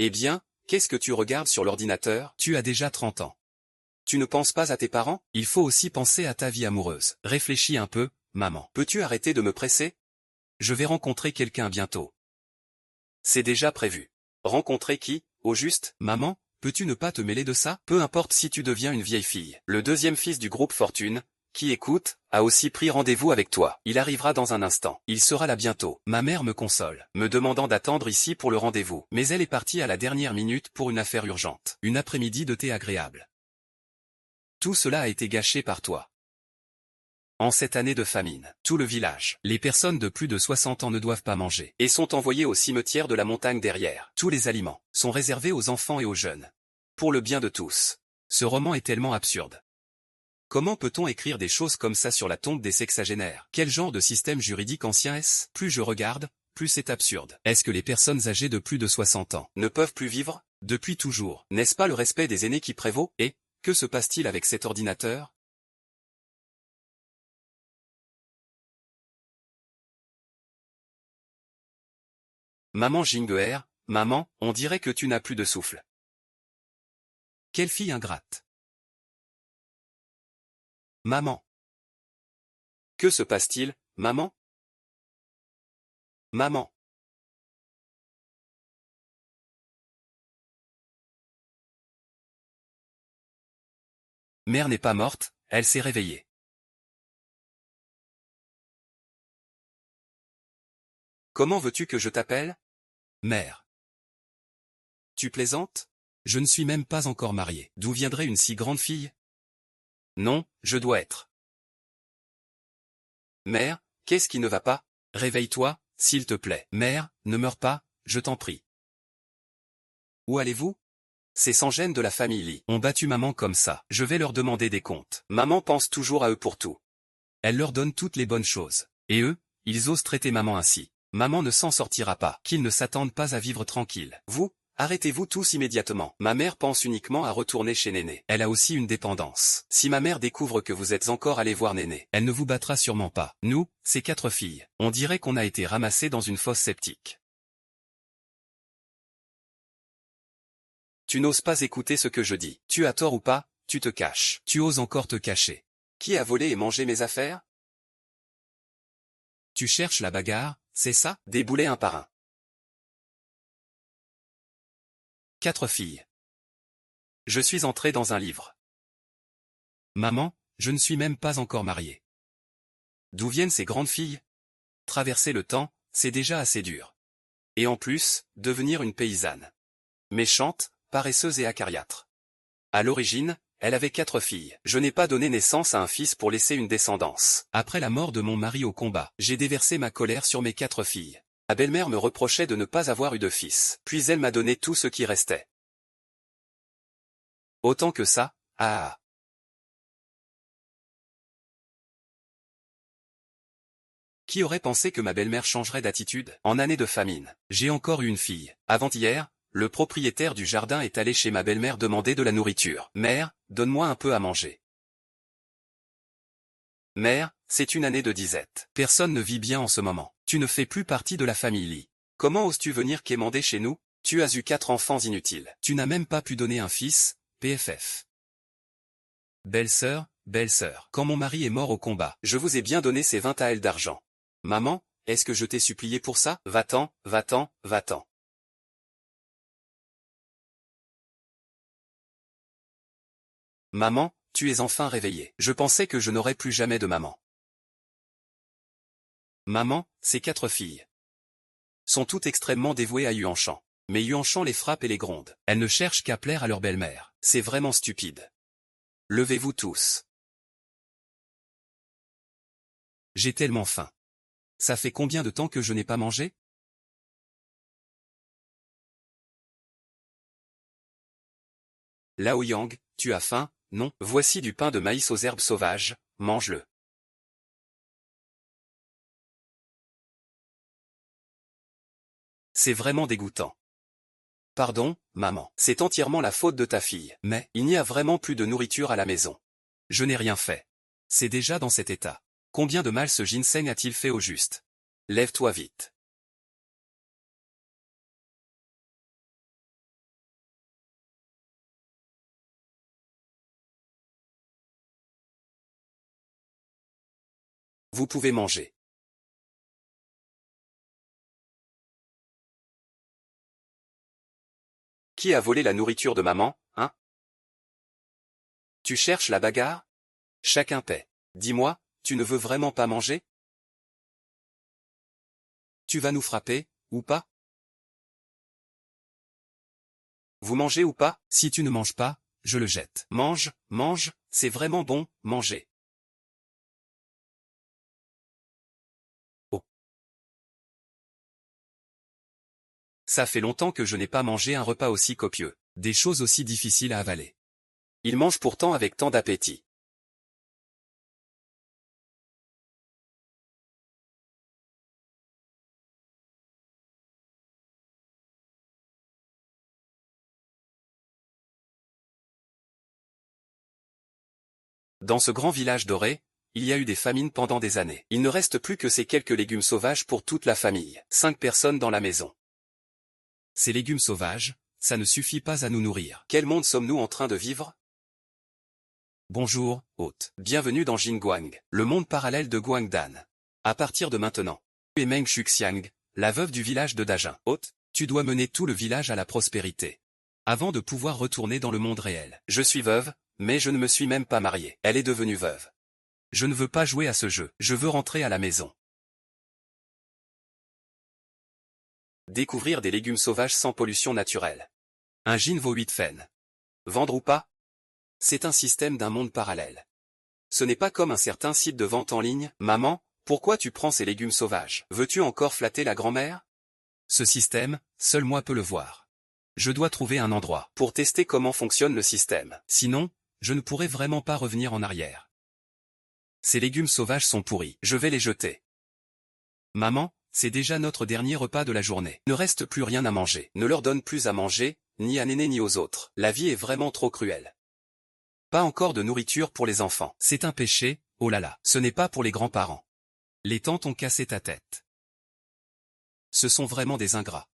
Eh bien, qu'est-ce que tu regardes sur l'ordinateur? Tu as déjà 30 ans. Tu ne penses pas à tes parents? Il faut aussi penser à ta vie amoureuse. Réfléchis un peu, maman. Peux-tu arrêter de me presser? Je vais rencontrer quelqu'un bientôt. C'est déjà prévu. Rencontrer qui, au juste? Maman, peux-tu ne pas te mêler de ça? Peu importe si tu deviens une vieille fille. Le deuxième fils du groupe Fortune, qui écoute, a aussi pris rendez-vous avec toi. Il arrivera dans un instant. Il sera là bientôt. Ma mère me console, Me demandant d'attendre ici pour le rendez-vous. mais elle est partie à la dernière minute pour une affaire urgente. Une après-midi de thé agréable. Tout cela a été gâché par toi. En cette année de famine, tout le village, les personnes de plus de 60 ans ne doivent pas manger, Et sont envoyés au cimetière de la montagne derrière. tous les aliments sont réservés aux enfants et aux jeunes. Pour le bien de tous. Ce roman est tellement absurde. Comment peut-on écrire des choses comme ça sur la tombe des sexagénaires? Quel genre de système juridique ancien est-ce? Plus je regarde, plus c'est absurde. Est-ce que les personnes âgées de plus de 60 ans Ne peuvent plus vivre? depuis toujours? N'est-ce pas le respect des aînés qui prévaut? Et, que se passe-t-il avec cet ordinateur? Maman Ginguer, maman, on dirait que tu n'as plus de souffle. Quelle fille ingrate! Maman, Que se passe-t-il, maman? Maman. mère n'est pas morte, elle s'est réveillée. Comment veux-tu que je t'appelle? Mère. Tu plaisantes? Je ne suis même pas encore marié. D'où viendrait une si grande fille? Non, je dois être. Mère, qu'est-ce qui ne va pas? Réveille-toi, s'il te plaît. Mère, ne meurs pas, je t'en prie. Où allez-vous? Ces sans-gêne de la famille Lee ont battu maman comme ça. Je vais leur demander des comptes. Maman pense toujours à eux pour tout. Elle leur donne toutes les bonnes choses. Et eux, ils osent traiter maman ainsi. Maman ne s'en sortira pas. Qu'ils ne s'attendent pas à vivre tranquille. Vous, arrêtez-vous tous immédiatement. Ma mère pense uniquement à retourner chez Néné. Elle a aussi une dépendance. Si ma mère découvre que vous êtes encore allé voir Néné, Elle ne vous battra sûrement pas. Nous, ces 4 filles, on dirait qu'on a été ramassés dans une fosse septique. tu n'oses pas écouter ce que je dis. Tu as tort ou pas, tu te caches. Tu oses encore te cacher. Qui a volé et mangé mes affaires? Tu cherches la bagarre, c'est ça? Déboulez un par un. 4 filles. Je suis entré dans un livre. Maman, je ne suis même pas encore marié. D'où viennent ces grandes filles? Traverser le temps, c'est déjà assez dur. Et en plus, devenir une paysanne. Méchante, paresseuse et acariâtre. À l'origine, elle avait 4 filles. Je n'ai pas donné naissance à un fils pour laisser une descendance. Après la mort de mon mari au combat, j'ai déversé ma colère sur mes 4 filles. Ma belle-mère me reprochait de ne pas avoir eu de fils. Puis elle m'a donné tout ce qui restait. Autant que ça, ah. Qui aurait pensé que ma belle-mère changerait d'attitude en année de famine? J'ai encore eu une fille. Avant-hier, le propriétaire du jardin est allé chez ma belle-mère demander de la nourriture. Mère, donne-moi un peu à manger. Mère, c'est une année de disette. Personne ne vit bien en ce moment. Tu ne fais plus partie de la famille Lee. Comment oses-tu venir quémander chez nous? Tu as eu 4 enfants inutiles. Tu n'as même pas pu donner un fils, PFF. Belle-sœur, quand mon mari est mort au combat, Je vous ai bien donné ces 20 taels d'argent. Maman, est-ce que je t'ai supplié pour ça? Va-t'en, va-t'en, va-t'en. Maman, tu es enfin réveillée. Je pensais que je n'aurais plus jamais de maman. Maman, ces 4 filles sont toutes extrêmement dévouées à Yuanshan. Mais Yuanshan les frappe et les gronde. elles ne cherchent qu'à plaire à leur belle-mère. C'est vraiment stupide. Levez-vous tous. J'ai tellement faim. Ça fait combien de temps que je n'ai pas mangé? Lao Yang, tu as faim? Non, voici du pain de maïs aux herbes sauvages, mange-le. C'est vraiment dégoûtant. Pardon, maman, c'est entièrement la faute de ta fille. Mais, Il n'y a vraiment plus de nourriture à la maison. je n'ai rien fait. C'est déjà dans cet état. Combien de mal ce ginseng a-t-il fait au juste? Lève-toi vite. Vous pouvez manger. Qui a volé la nourriture de maman, hein? Tu cherches la bagarre? Chacun paie. Dis-moi, tu ne veux vraiment pas manger? Tu vas nous frapper, ou pas? Vous mangez ou pas? Si tu ne manges pas, je le jette. Mange, mange, c'est vraiment bon, manger. Oh. Ça fait longtemps que je n'ai pas mangé un repas aussi copieux. Des choses aussi difficiles à avaler. Il mange pourtant avec tant d'appétit. Dans ce grand village doré, il y a eu des famines pendant des années. Il ne reste plus que ces quelques légumes sauvages pour toute la famille. 5 personnes dans la maison. Ces légumes sauvages, ça ne suffit pas à nous nourrir. Quel monde sommes-nous en train de vivre? Bonjour, hôte. Bienvenue dans Jingguang, le monde parallèle de Guangdan. À partir de maintenant, tu es Meng Shuxiang, la veuve du village de Dajin. Hôte, tu dois mener tout le village à la prospérité. Avant de pouvoir retourner dans le monde réel. Je suis veuve, mais je ne me suis même pas mariée. Elle est devenue veuve. Je ne veux pas jouer à ce jeu. Je veux rentrer à la maison. Découvrir des légumes sauvages sans pollution naturelle. Un jean vaut 8 fennes. Vendre ou pas? C'est un système d'un monde parallèle. Ce n'est pas comme un certain site de vente en ligne. Maman, pourquoi tu prends ces légumes sauvages? Veux-tu encore flatter la grand-mère? Ce système, seul moi peux le voir. Je dois trouver un endroit. Pour tester comment fonctionne le système. Sinon, je ne pourrai vraiment pas revenir en arrière. Ces légumes sauvages sont pourris. Je vais les jeter. Maman, c'est déjà notre dernier repas de la journée. Ne reste plus rien à manger. Ne leur donne plus à manger, ni à Néné ni aux autres. La vie est vraiment trop cruelle. Pas encore de nourriture pour les enfants. C'est un péché, oh là là. Ce n'est pas pour les grands-parents. Les tantes ont cassé ta tête. Ce sont vraiment des ingrats.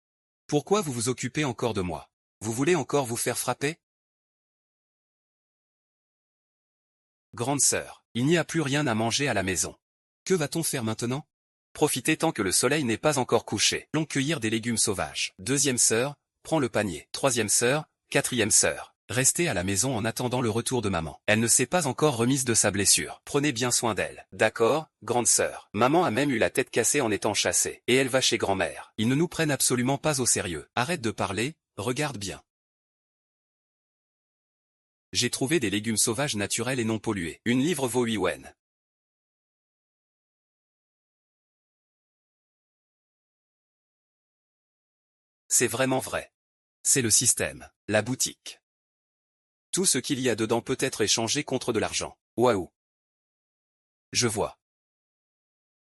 Pourquoi vous vous occupez encore de moi? Vous voulez encore vous faire frapper? Grande sœur, il n'y a plus rien à manger à la maison. Que va-t-on faire maintenant? Profitez tant que le soleil n'est pas encore couché. Allons cueillir des légumes sauvages. Deuxième sœur, prends le panier. Troisième sœur, quatrième sœur. Restez à la maison en attendant le retour de maman. Elle ne s'est pas encore remise de sa blessure. Prenez bien soin d'elle. D'accord, grande sœur. Maman a même eu la tête cassée en étant chassée. Et elle va chez grand-mère. Ils ne nous prennent absolument pas au sérieux. Arrête de parler, regarde bien. J'ai trouvé des légumes sauvages naturels et non pollués. Une livre vaut 8 yuan. C'est vraiment vrai. C'est le système. La boutique. Tout ce qu'il y a dedans peut être échangé contre de l'argent. Waouh. Je vois.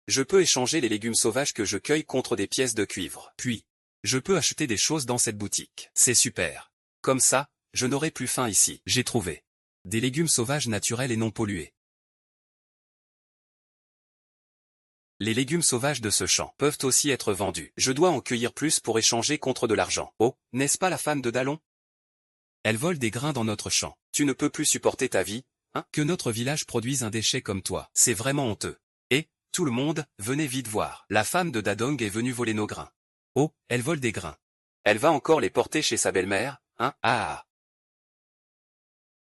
Je peux échanger les légumes sauvages que je cueille contre des pièces de cuivre. Puis, je peux acheter des choses dans cette boutique. C'est super. Comme ça, je n'aurai plus faim ici. J'ai trouvé. Des légumes sauvages naturels et non pollués. Les légumes sauvages de ce champ peuvent aussi être vendus. Je dois en cueillir plus pour échanger contre de l'argent. Oh, n'est-ce pas la femme de Dallon? Elle vole des grains dans notre champ. Tu ne peux plus supporter ta vie, hein? Que notre village produise un déchet comme toi. C'est vraiment honteux. Et, tout le monde, venez vite voir. La femme de Dadong est venue voler nos grains. Oh, elle vole des grains. Elle va encore les porter chez sa belle-mère, hein? Ah.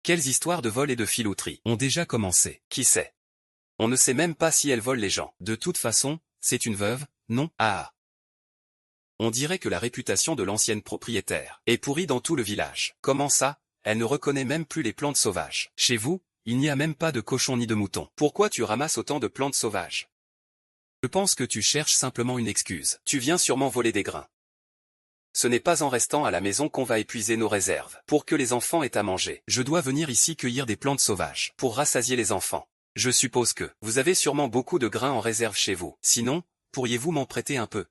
Quelles histoires de vol et de filouterie ont déjà commencé. Qui sait? On ne sait même pas si elle vole les gens. De toute façon, c'est une veuve, non? Ah. On dirait que la réputation de l'ancienne propriétaire est pourrie dans tout le village. Comment ça? Elle ne reconnaît même plus les plantes sauvages. Chez vous, il n'y a même pas de cochons ni de moutons. Pourquoi tu ramasses autant de plantes sauvages? Je pense que tu cherches simplement une excuse. Tu viens sûrement voler des grains. Ce n'est pas en restant à la maison qu'on va épuiser nos réserves. Pour que les enfants aient à manger, je dois venir ici cueillir des plantes sauvages. Pour rassasier les enfants. Je suppose que vous avez sûrement beaucoup de grains en réserve chez vous. Sinon, pourriez-vous m'en prêter un peu?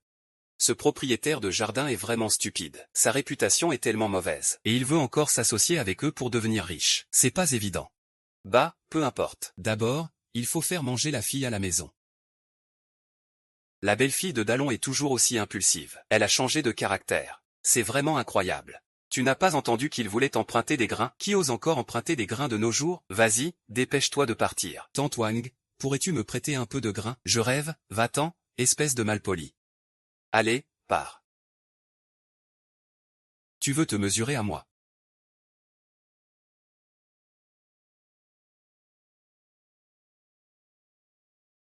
Ce propriétaire de jardin est vraiment stupide. Sa réputation est tellement mauvaise. Et il veut encore s'associer avec eux pour devenir riche. C'est pas évident. Bah, peu importe. D'abord, il faut faire manger la fille à la maison. La belle-fille de Dallon est toujours aussi impulsive. Elle a changé de caractère. C'est vraiment incroyable. Tu n'as pas entendu qu'il voulait emprunter des grains? Qui ose encore emprunter des grains de nos jours? Vas-y, dépêche-toi de partir. Tante Wang, pourrais-tu me prêter un peu de grain? Je rêve, va-t'en, espèce de malpoli. Allez, pars. Tu veux te mesurer à moi.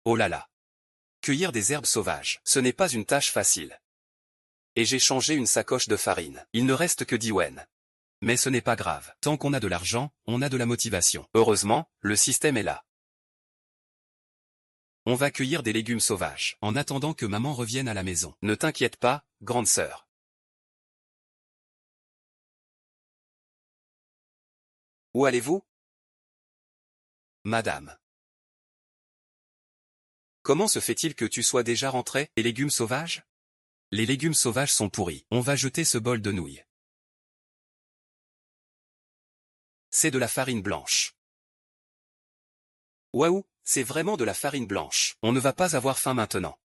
Oh là là. Cueillir des herbes sauvages, ce n'est pas une tâche facile. Et j'ai changé une sacoche de farine. Il ne reste que 10 wen. Mais ce n'est pas grave. Tant qu'on a de l'argent, on a de la motivation. Heureusement, le système est là. On va cueillir des légumes sauvages, en attendant que maman revienne à la maison. Ne t'inquiète pas, grande sœur. Où allez-vous? Madame. Comment se fait-il que tu sois déjà rentré? Les légumes sauvages? Les légumes sauvages sont pourris. On va jeter ce bol de nouilles. C'est de la farine blanche. Waouh, c'est vraiment de la farine blanche. On ne va pas avoir faim maintenant.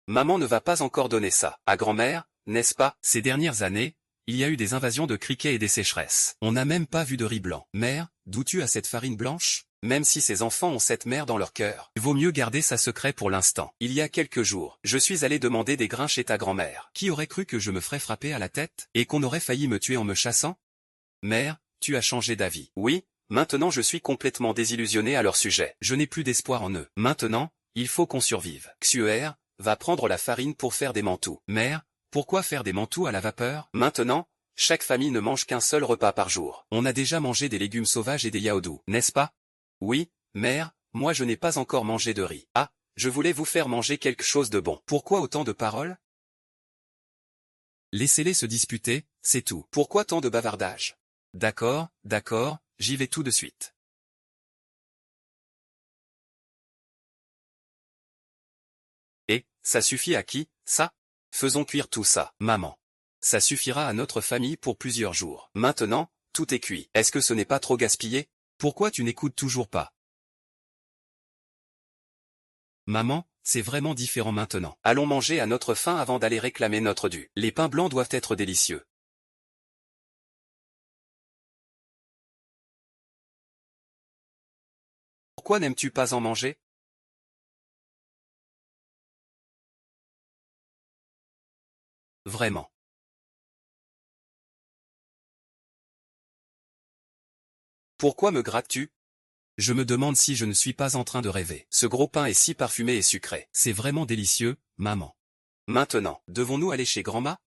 Maman ne va pas encore donner ça à grand-mère, n'est-ce pas? Ces dernières années, il y a eu des invasions de criquets et des sécheresses. On n'a même pas vu de riz blanc. Mère, d'où tu as cette farine blanche? Même si ces enfants ont cette mère dans leur cœur, il vaut mieux garder ça secret pour l'instant. Il y a quelques jours, je suis allé demander des grains chez ta grand-mère. Qui aurait cru que je me ferais frapper à la tête, et qu'on aurait failli me tuer en me chassant? Mère, tu as changé d'avis. Oui, maintenant je suis complètement désillusionné à leur sujet. Je n'ai plus d'espoir en eux. Maintenant, il faut qu'on survive. Xuer va prendre la farine pour faire des mantous. Mère, pourquoi faire des mantous à la vapeur? Maintenant, chaque famille ne mange qu'un seul repas par jour. On a déjà mangé des légumes sauvages et des yaodu, n'est-ce pas? Oui, mère, moi je n'ai pas encore mangé de riz. Ah, je voulais vous faire manger quelque chose de bon. Pourquoi autant de paroles? Laissez-les se disputer, c'est tout. Pourquoi tant de bavardage? D'accord, j'y vais tout de suite. Et, ça suffit à qui, ça? Faisons cuire tout ça, maman. Ça suffira à notre famille pour plusieurs jours. Maintenant, tout est cuit. Est-ce que ce n'est pas trop gaspillé? Pourquoi tu n'écoutes toujours pas? Maman, c'est vraiment différent maintenant. Allons manger à notre faim avant d'aller réclamer notre dû. Les pains blancs doivent être délicieux. Pourquoi n'aimes-tu pas en manger? Vraiment. Pourquoi me grattes-tu? Je me demande si je ne suis pas en train de rêver. Ce gros pain est si parfumé et sucré. C'est vraiment délicieux, maman. Maintenant, devons-nous aller chez grand-ma?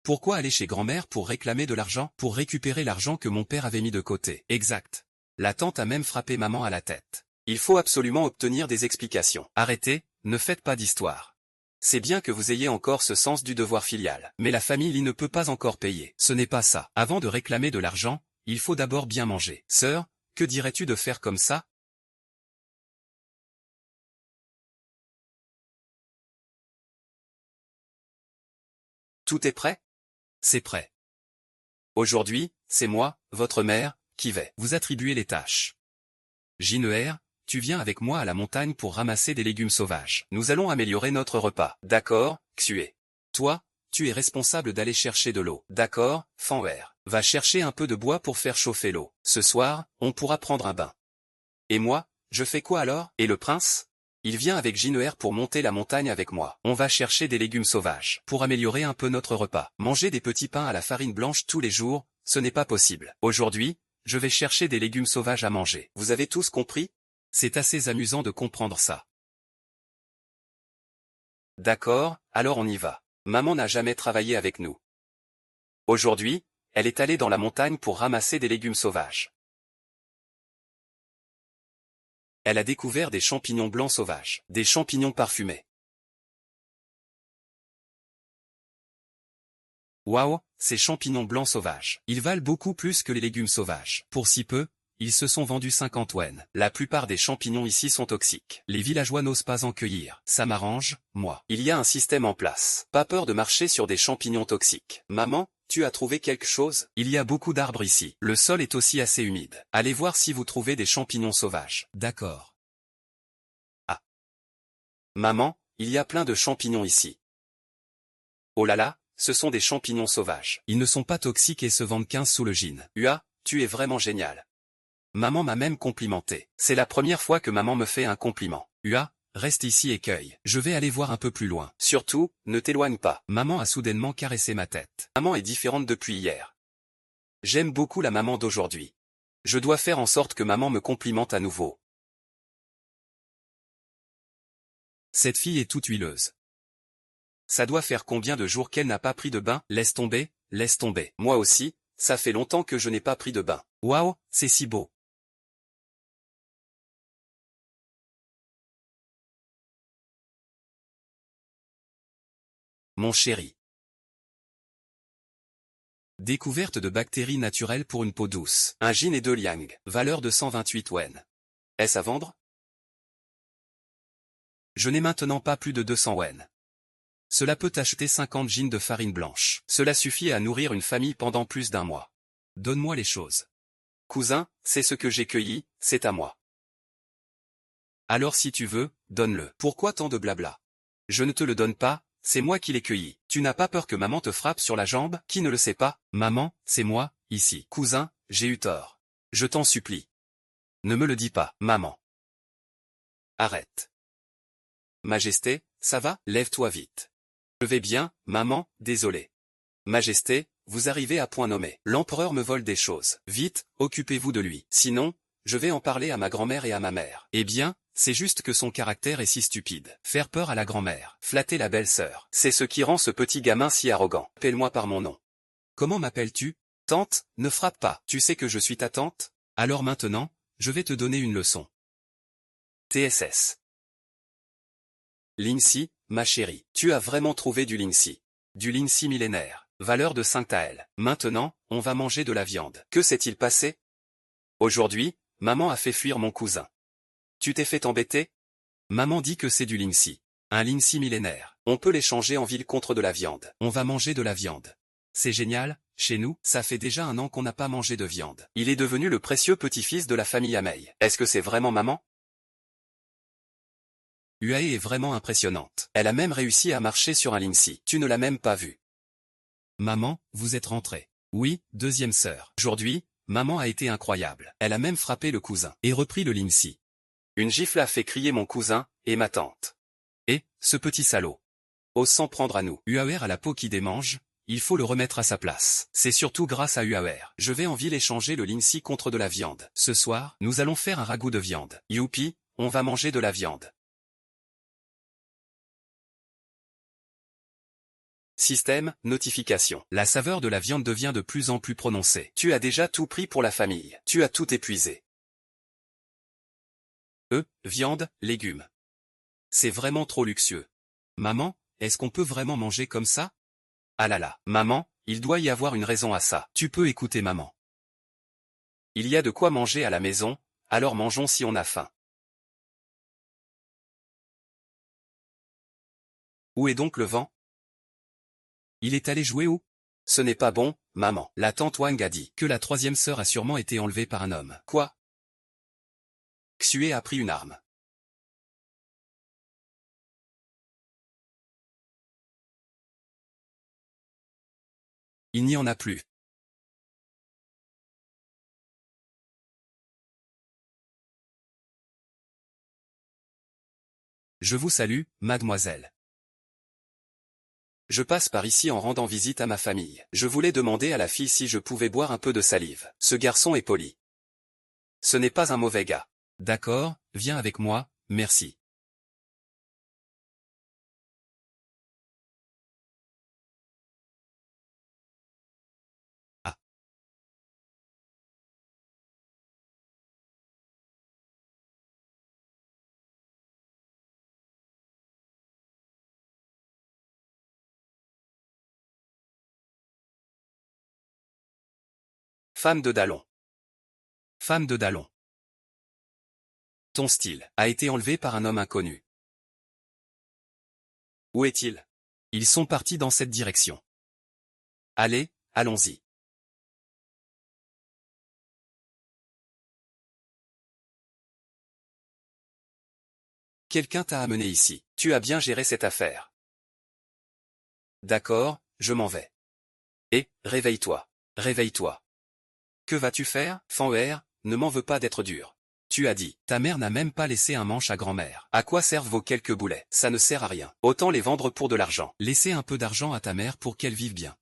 Pourquoi aller chez grand-mère pour réclamer de l'argent? Pour récupérer l'argent que mon père avait mis de côté. Exact. La tante a même frappé maman à la tête. Il faut absolument obtenir des explications. Arrêtez, ne faites pas d'histoire. C'est bien que vous ayez encore ce sens du devoir filial. Mais la famille Lee ne peut pas encore payer. Ce n'est pas ça. Avant de réclamer de l'argent, il faut d'abord bien manger. Sœur, que dirais-tu de faire comme ça? Tout est prêt? C'est prêt. Aujourd'hui, c'est moi, votre mère, qui vais vous attribuer les tâches. Jineer, tu viens avec moi à la montagne pour ramasser des légumes sauvages. Nous allons améliorer notre repas. D'accord, Xue. Toi, tu es responsable d'aller chercher de l'eau. D'accord, Fanwer. Va chercher un peu de bois pour faire chauffer l'eau. Ce soir, on pourra prendre un bain. Et moi, je fais quoi alors? Et le prince? Il vient avec Jineer pour monter la montagne avec moi. On va chercher des légumes sauvages. Pour améliorer un peu notre repas. Manger des petits pains à la farine blanche tous les jours, ce n'est pas possible. Aujourd'hui, je vais chercher des légumes sauvages à manger. Vous avez tous compris? C'est assez amusant de comprendre ça. D'accord, alors on y va. Maman n'a jamais travaillé avec nous. Aujourd'hui, elle est allée dans la montagne pour ramasser des légumes sauvages. Elle a découvert des champignons blancs sauvages, des champignons parfumés. Waouh, ces champignons blancs sauvages. Ils valent beaucoup plus que les légumes sauvages. Pour si peu, ils se sont vendus 50 wen. La plupart des champignons ici sont toxiques. Les villageois n'osent pas en cueillir. Ça m'arrange, moi. Il y a un système en place. Pas peur de marcher sur des champignons toxiques. Maman, tu as trouvé quelque chose? Il y a beaucoup d'arbres ici. Le sol est aussi assez humide. Allez voir si vous trouvez des champignons sauvages. D'accord. Ah. Maman, il y a plein de champignons ici. Oh là là, ce sont des champignons sauvages. Ils ne sont pas toxiques et se vendent 15 sous le gin. Ua, tu es vraiment génial. Maman m'a même complimenté. C'est la première fois que maman me fait un compliment. Ua, reste ici et cueille. Je vais aller voir un peu plus loin. Surtout, ne t'éloigne pas. Maman a soudainement caressé ma tête. Maman est différente depuis hier. J'aime beaucoup la maman d'aujourd'hui. Je dois faire en sorte que maman me complimente à nouveau. Cette fille est toute huileuse. Ça doit faire combien de jours qu'elle n'a pas pris de bain? Laisse tomber, laisse tomber. Moi aussi, ça fait longtemps que je n'ai pas pris de bain. Waouh, c'est si beau. Mon chéri. Découverte de bactéries naturelles pour une peau douce. Un yin et 2 liang. Valeur de 128 wen. Est-ce à vendre? Je n'ai maintenant pas plus de 200 wen. Cela peut acheter 50 jeans de farine blanche. Cela suffit à nourrir une famille pendant plus d'un mois. Donne-moi les choses. Cousin, c'est ce que j'ai cueilli, c'est à moi. Alors si tu veux, donne-le. Pourquoi tant de blabla? Je ne te le donne pas, c'est moi qui l'ai cueilli. Tu n'as pas peur que maman te frappe sur la jambe? Qui ne le sait pas? Maman, c'est moi, ici. Cousin, j'ai eu tort. Je t'en supplie. Ne me le dis pas, maman. Arrête. Majesté, ça va? Lève-toi vite. Je vais bien, maman, désolé. Majesté, vous arrivez à point nommé. L'empereur me vole des choses. Vite, occupez-vous de lui. Sinon, je vais en parler à ma grand-mère et à ma mère. Eh bien, c'est juste que son caractère est si stupide. Faire peur à la grand-mère. Flatter la belle-sœur. C'est ce qui rend ce petit gamin si arrogant. Appelle-moi par mon nom. Comment m'appelles-tu? Tante, ne frappe pas. Tu sais que je suis ta tante? Alors maintenant, je vais te donner une leçon. TSS. Lindsay, ma chérie, tu as vraiment trouvé du Lindsay. Du Lindsay millénaire. Valeur de 5 taels. Maintenant, on va manger de la viande. Que s'est-il passé? Aujourd'hui, maman a fait fuir mon cousin. Tu t'es fait embêter? Maman dit que c'est du Lindsay. Un Lindsay millénaire. On peut l'échanger en ville contre de la viande. On va manger de la viande. C'est génial, chez nous, ça fait déjà 1 an qu'on n'a pas mangé de viande. Il est devenu le précieux petit-fils de la famille Amei. Est-ce que c'est vraiment maman? Uae est vraiment impressionnante. Elle a même réussi à marcher sur un Lindsay. Tu ne l'as même pas vue. Maman, vous êtes rentrée. Oui, deuxième sœur. Aujourd'hui, maman a été incroyable. Elle a même frappé le cousin. Et repris le Lindsay. Une gifle a fait crier mon cousin, et ma tante. Et, ce petit salaud. Ose s'en prendre à nous. Uaer a la peau qui démange, il faut le remettre à sa place. C'est surtout grâce à Uaer. Je vais en ville échanger le Lindsay contre de la viande. Ce soir, nous allons faire un ragoût de viande. Youpi, on va manger de la viande. Système, notification. La saveur de la viande devient de plus en plus prononcée. Tu as déjà tout pris pour la famille. Tu as tout épuisé. Viande, légumes. C'est vraiment trop luxueux. Maman, est-ce qu'on peut vraiment manger comme ça? Ah là là, maman, il doit y avoir une raison à ça. Tu peux écouter maman. Il y a de quoi manger à la maison, alors mangeons si on a faim. Où est donc le vent? Il est allé jouer où? Ce n'est pas bon, maman. La tante Wang a dit que la troisième sœur a sûrement été enlevée par un homme. Quoi? Xue a pris une arme. Il n'y en a plus. Je vous salue, mademoiselle. Je passe par ici en rendant visite à ma famille. Je voulais demander à la fille si je pouvais boire un peu de salive. Ce garçon est poli. Ce n'est pas un mauvais gars. D'accord, viens avec moi, merci. Ah. Femme de Dallon. Femme de Dallon. Ton style a été enlevé par un homme inconnu. Où est-il? Ils sont partis dans cette direction. Allez, allons-y. Quelqu'un t'a amené ici. Tu as bien géré cette affaire. D'accord, je m'en vais. Et, réveille-toi. Réveille-toi. Que vas-tu faire, Fanwer? ne m'en veux pas d'être dur. Tu as dit, ta mère n'a même pas laissé un manche à grand-mère. À quoi servent vos quelques boulets? Ça ne sert à rien. Autant les vendre pour de l'argent. Laissez un peu d'argent à ta mère pour qu'elle vive bien.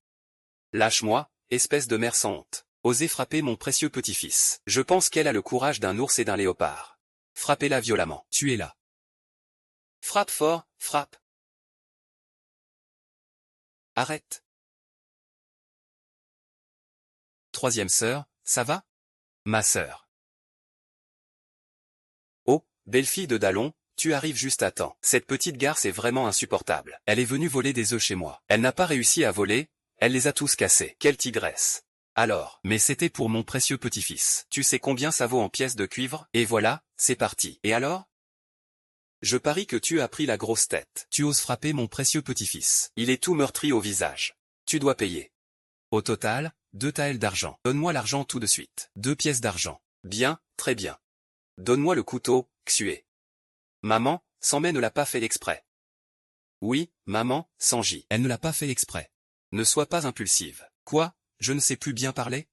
Lâche-moi, espèce de mère sans honte. Osez frapper mon précieux petit-fils. Je pense qu'elle a le courage d'un ours et d'un léopard. Frappez-la violemment. Tu es là. Frappe fort, frappe. Arrête. Troisième sœur, ça va? Ma sœur. Oh, belle-fille de Dallon, tu arrives juste à temps. Cette petite garce est vraiment insupportable. Elle est venue voler des œufs chez moi. Elle n'a pas réussi à voler, elle les a tous cassés. Quelle tigresse. Alors, mais c'était pour mon précieux petit-fils. Tu sais combien ça vaut en pièces de cuivre? Et voilà, c'est parti. Et alors? Je parie que tu as pris la grosse tête. Tu oses frapper mon précieux petit-fils. Il est tout meurtri au visage. Tu dois payer. Au total, 2 taels d'argent. Donne-moi l'argent tout de suite. 2 pièces d'argent. Bien, très bien. Donne-moi le couteau, Xué. Maman, sans mais ne l'a pas fait exprès. Oui, maman, sans J. Elle ne l'a pas fait exprès. Ne sois pas impulsive. Quoi? Je ne sais plus bien parler?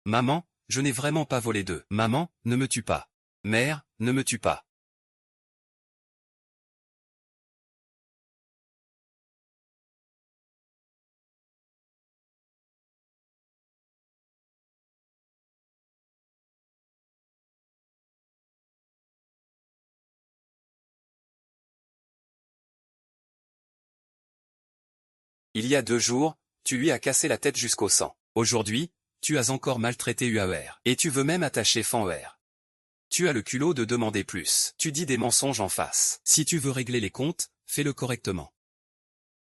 Maman, je n'ai vraiment pas volé d'œufs. Maman, ne me tue pas. Mère, ne me tue pas. Il y a 2 jours, tu lui as cassé la tête jusqu'au sang. Aujourd'hui, tu as encore maltraité UAER. Et tu veux même attacher FANER. Tu as le culot de demander plus. Tu dis des mensonges en face. Si tu veux régler les comptes, fais-le correctement.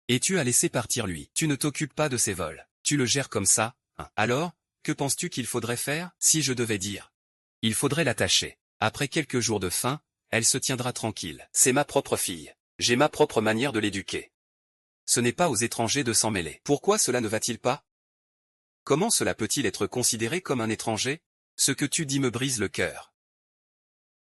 Et tu as laissé partir lui. Tu ne t'occupes pas de ses vols. Tu le gères comme ça, hein. Alors, que penses-tu qu'il faudrait faire? Si je devais dire. Il faudrait l'attacher. Après quelques jours de faim, elle se tiendra tranquille. C'est ma propre fille. J'ai ma propre manière de l'éduquer. Ce n'est pas aux étrangers de s'en mêler. Pourquoi cela ne va-t-il pas? Comment cela peut-il être considéré comme un étranger? Ce que tu dis me brise le cœur.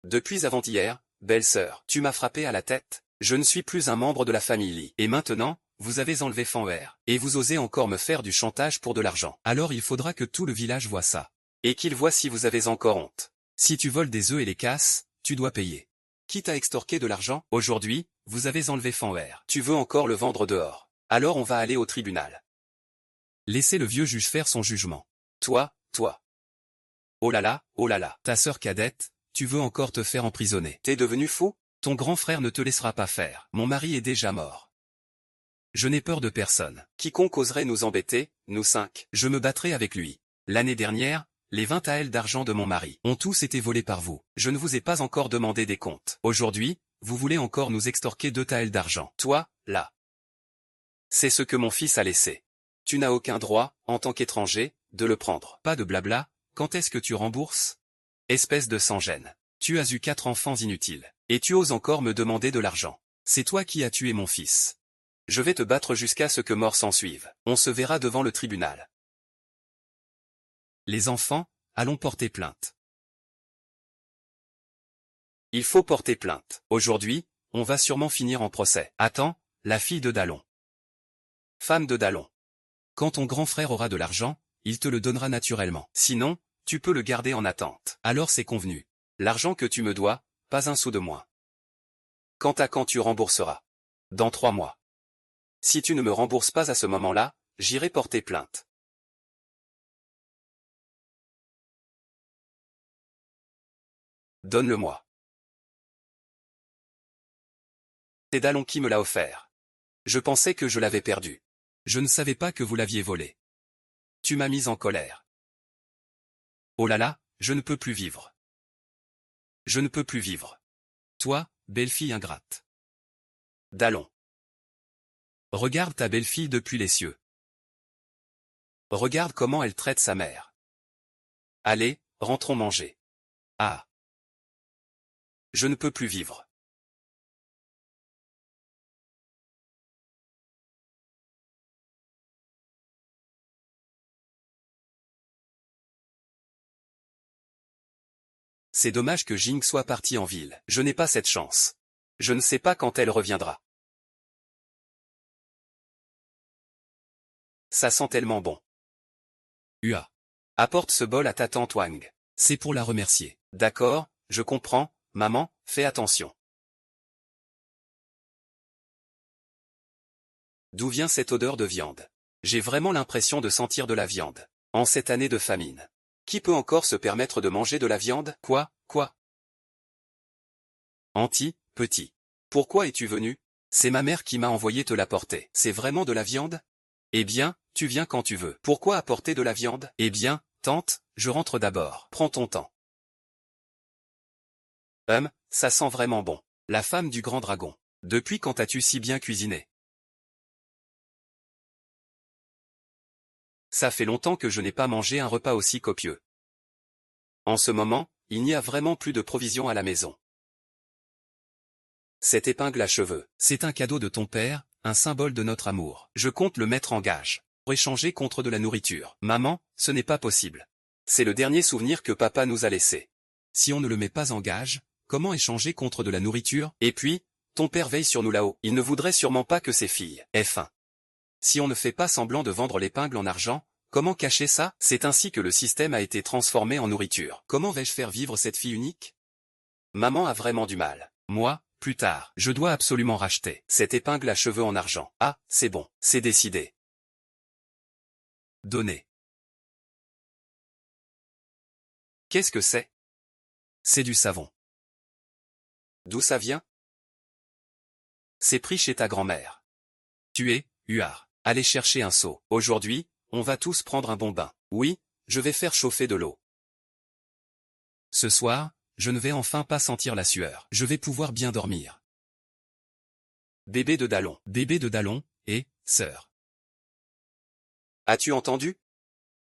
Depuis avant-hier, belle-sœur, tu m'as frappé à la tête. Je ne suis plus un membre de la famille Lee. Et maintenant, vous avez enlevé FANER. Et vous osez encore me faire du chantage pour de l'argent. Alors il faudra que tout le village voie ça. Et qu'il voit si vous avez encore honte. Si tu voles des œufs et les casses, tu dois payer. Qui t'a extorqué de l'argent? Aujourd'hui, vous avez enlevé FANER. Tu veux encore le vendre dehors. Alors on va aller au tribunal. Laissez le vieux juge faire son jugement. Toi. Oh là là. Ta sœur cadette, tu veux encore te faire emprisonner. T'es devenu fou? Ton grand frère ne te laissera pas faire. Mon mari est déjà mort. Je n'ai peur de personne. Quiconque oserait nous embêter, nous 5. Je me battrai avec lui. L'année dernière, les 20 taels d'argent de mon mari ont tous été volés par vous. Je ne vous ai pas encore demandé des comptes. Aujourd'hui, vous voulez encore nous extorquer 2 taels d'argent. Toi, là. C'est ce que mon fils a laissé. Tu n'as aucun droit, en tant qu'étranger, de le prendre. Pas de blabla, quand est-ce que tu rembourses? Espèce de sans-gêne. Tu as eu 4 enfants inutiles. Et tu oses encore me demander de l'argent. C'est toi qui as tué mon fils. Je vais te battre jusqu'à ce que mort s'ensuive. On se verra devant le tribunal. Les enfants, allons porter plainte. Il faut porter plainte. Aujourd'hui, on va sûrement finir en procès. Attends, la fille de Dallon. Femme de Dallon. Quand ton grand frère aura de l'argent, il te le donnera naturellement. Sinon, tu peux le garder en attente. Alors c'est convenu. L'argent que tu me dois, pas un sou de moins. Quant à quand tu rembourseras? Dans 3 mois. Si tu ne me rembourses pas à ce moment-là, j'irai porter plainte. Donne-le-moi. C'est Dallon qui me l'a offert. Je pensais que je l'avais perdu. Je ne savais pas que vous l'aviez volé. Tu m'as mise en colère. Oh là là, je ne peux plus vivre. Je ne peux plus vivre. Toi, belle-fille ingrate. Dallon. Regarde ta belle-fille depuis les cieux. Regarde comment elle traite sa mère. Allez, rentrons manger. Ah. Je ne peux plus vivre. C'est dommage que Jing soit partie en ville. Je n'ai pas cette chance. Je ne sais pas quand elle reviendra. Ça sent tellement bon. Ua. Apporte ce bol à ta tante Wang. C'est pour la remercier. D'accord, je comprends, maman, fais attention. D'où vient cette odeur de viande? J'ai vraiment l'impression de sentir de la viande. En cette année de famine. Qui peut encore se permettre de manger de la viande? Quoi? Anti, petit. Pourquoi es-tu venu? C'est ma mère qui m'a envoyé te l'apporter. C'est vraiment de la viande? Eh bien, tu viens quand tu veux. Pourquoi apporter de la viande? Eh bien, tante, je rentre d'abord. Prends ton temps. Ça sent vraiment bon. La femme du grand dragon. Depuis quand as-tu si bien cuisiné? Ça fait longtemps que je n'ai pas mangé un repas aussi copieux. En ce moment, il n'y a vraiment plus de provisions à la maison. Cette épingle à cheveux. C'est un cadeau de ton père, un symbole de notre amour. Je compte le mettre en gage. Pour échanger contre de la nourriture. Maman, ce n'est pas possible. C'est le dernier souvenir que papa nous a laissé. Si on ne le met pas en gage, comment échanger contre de la nourriture? Et puis, ton père veille sur nous là-haut. Il ne voudrait sûrement pas que ses filles aient faim. Si on ne fait pas semblant de vendre l'épingle en argent, comment cacher ça? C'est ainsi que le système a été transformé en nourriture. Comment vais-je faire vivre cette fille unique? Maman a vraiment du mal. Moi, plus tard, je dois absolument racheter cette épingle à cheveux en argent. Ah, c'est bon, c'est décidé. Donner. Qu'est-ce que c'est? C'est du savon. D'où ça vient? C'est pris chez ta grand-mère. Tu es, Huard. Allez chercher un seau. Aujourd'hui, on va tous prendre un bon bain. Oui, je vais faire chauffer de l'eau. Ce soir, je ne vais enfin pas sentir la sueur. Je vais pouvoir bien dormir. Bébé de Dallon. Bébé de Dallon, et, sœur. As-tu entendu?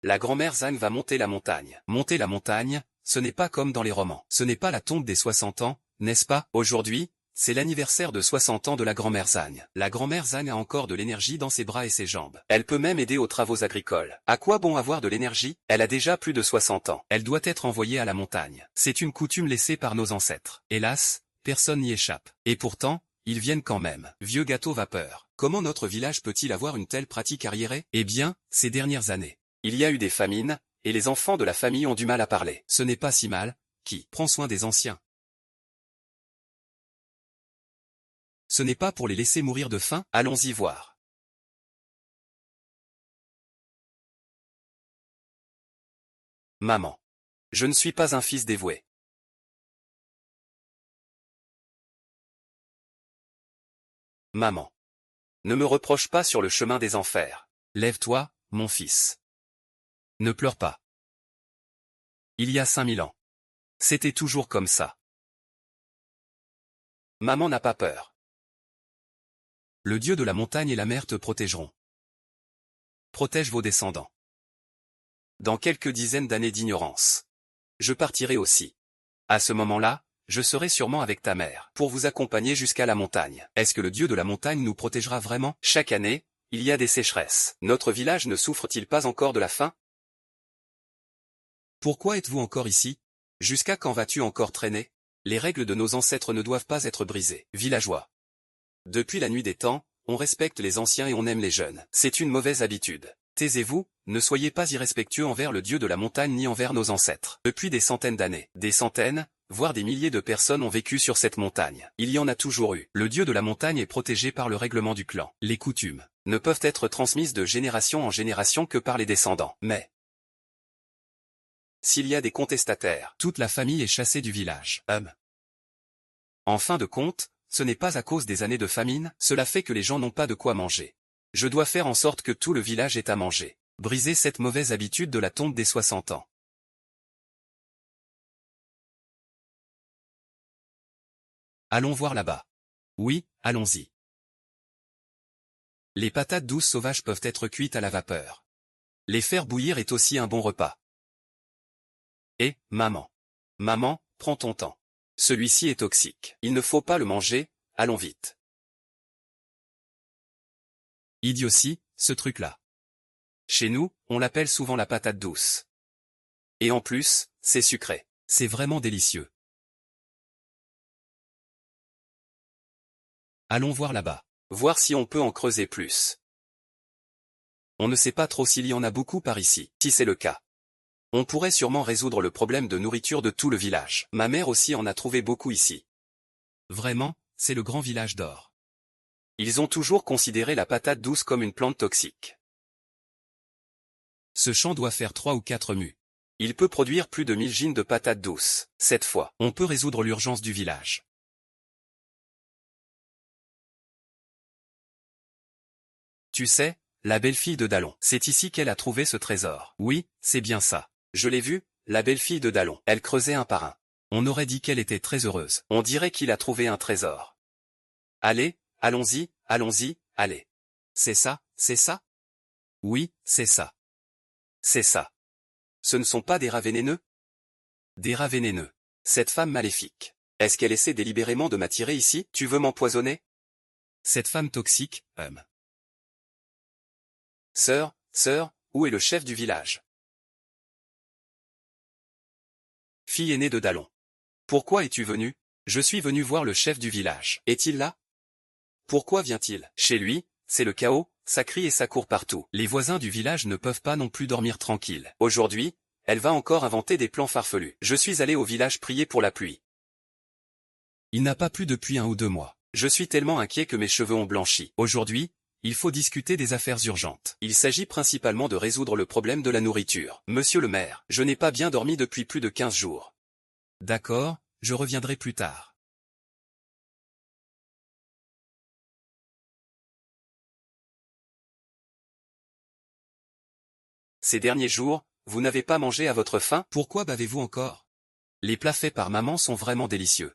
La grand-mère Zhang va monter la montagne. Monter la montagne, ce n'est pas comme dans les romans. Ce n'est pas la tombe des 60 ans, n'est-ce pas? Aujourd'hui, c'est l'anniversaire de 60 ans de la grand-mère Zhang. La grand-mère Zhang a encore de l'énergie dans ses bras et ses jambes. Elle peut même aider aux travaux agricoles. À quoi bon avoir de l'énergie? Elle a déjà plus de 60 ans. Elle doit être envoyée à la montagne. C'est une coutume laissée par nos ancêtres. Hélas, personne n'y échappe. Et pourtant, ils viennent quand même. Vieux gâteau vapeur. Comment notre village peut-il avoir une telle pratique arriérée? Eh bien, ces dernières années. Il y a eu des famines, et les enfants de la famille ont du mal à parler. Ce n'est pas si mal. Qui prend soin des anciens? Ce n'est pas pour les laisser mourir de faim? Allons-y voir. Maman. Je ne suis pas un fils dévoué. Maman. Ne me reproche pas sur le chemin des enfers. Lève-toi, mon fils. Ne pleure pas. Il y a 5000 ans. C'était toujours comme ça. Maman n'a pas peur. Le dieu de la montagne et la mer te protégeront. Protège vos descendants. Dans quelques dizaines d'années d'ignorance. Je partirai aussi. À ce moment-là, je serai sûrement avec ta mère, pour vous accompagner jusqu'à la montagne. Est-ce que le dieu de la montagne nous protégera vraiment? Chaque année, il y a des sécheresses. Notre village ne souffre-t-il pas encore de la faim? Pourquoi êtes-vous encore ici? Jusqu'à quand vas-tu encore traîner? Les règles de nos ancêtres ne doivent pas être brisées. Villageois. Depuis la nuit des temps, on respecte les anciens et on aime les jeunes. C'est une mauvaise habitude. Taisez-vous, ne soyez pas irrespectueux envers le dieu de la montagne ni envers nos ancêtres. Depuis des centaines d'années, des centaines, voire des milliers de personnes ont vécu sur cette montagne. Il y en a toujours eu. Le dieu de la montagne est protégé par le règlement du clan. Les coutumes ne peuvent être transmises de génération en génération que par les descendants. Mais s'il y a des contestataires, toute la famille est chassée du village. En fin de compte, ce n'est pas à cause des années de famine, cela fait que les gens n'ont pas de quoi manger. Je dois faire en sorte que tout le village ait à manger. Briser cette mauvaise habitude de la tombe des 60 ans. Allons voir là-bas. Oui, allons-y. Les patates douces sauvages peuvent être cuites à la vapeur. Les faire bouillir est aussi un bon repas. Et, maman. Maman, prends ton temps. Celui-ci est toxique. Il ne faut pas le manger, allons vite. Idiotie, ce truc-là. Chez nous, on l'appelle souvent la patate douce. Et en plus, c'est sucré. C'est vraiment délicieux. Allons voir là-bas. Voir si on peut en creuser plus. On ne sait pas trop s'il y en a beaucoup par ici. Si c'est le cas, on pourrait sûrement résoudre le problème de nourriture de tout le village. Ma mère aussi en a trouvé beaucoup ici. Vraiment, c'est le grand village d'or. Ils ont toujours considéré la patate douce comme une plante toxique. Ce champ doit faire 3 ou 4 mus. Il peut produire plus de 1000 gines de patates douces. Cette fois, on peut résoudre l'urgence du village. Tu sais, la belle-fille de Dallon, c'est ici qu'elle a trouvé ce trésor. Oui, c'est bien ça. Je l'ai vue, la belle-fille de Dallon. Elle creusait un par un. On aurait dit qu'elle était très heureuse. On dirait qu'il a trouvé un trésor. Allez, allons-y, allons-y, allez. C'est ça, c'est ça? Oui, c'est ça. C'est ça. Ce ne sont pas des rats vénéneux? Des rats vénéneux. Cette femme maléfique. Est-ce qu'elle essaie délibérément de m'attirer ici? Tu veux m'empoisonner? Cette femme toxique, Sœur, où est le chef du village? Fille aînée de Dallon. Pourquoi es-tu venu? Je suis venu voir le chef du village. Est-il là? Pourquoi vient-il? Chez lui, c'est le chaos, ça crie et ça court partout. Les voisins du village ne peuvent pas non plus dormir tranquilles. Aujourd'hui, elle va encore inventer des plans farfelus. Je suis allé au village prier pour la pluie. Il n'a pas plu depuis 1 ou 2 mois. Je suis tellement inquiet que mes cheveux ont blanchi. Aujourd'hui, il faut discuter des affaires urgentes. Il s'agit principalement de résoudre le problème de la nourriture. Monsieur le maire, je n'ai pas bien dormi depuis plus de 15 jours. D'accord, je reviendrai plus tard. Ces derniers jours, vous n'avez pas mangé à votre faim? Pourquoi bavez-vous encore? Les plats faits par maman sont vraiment délicieux.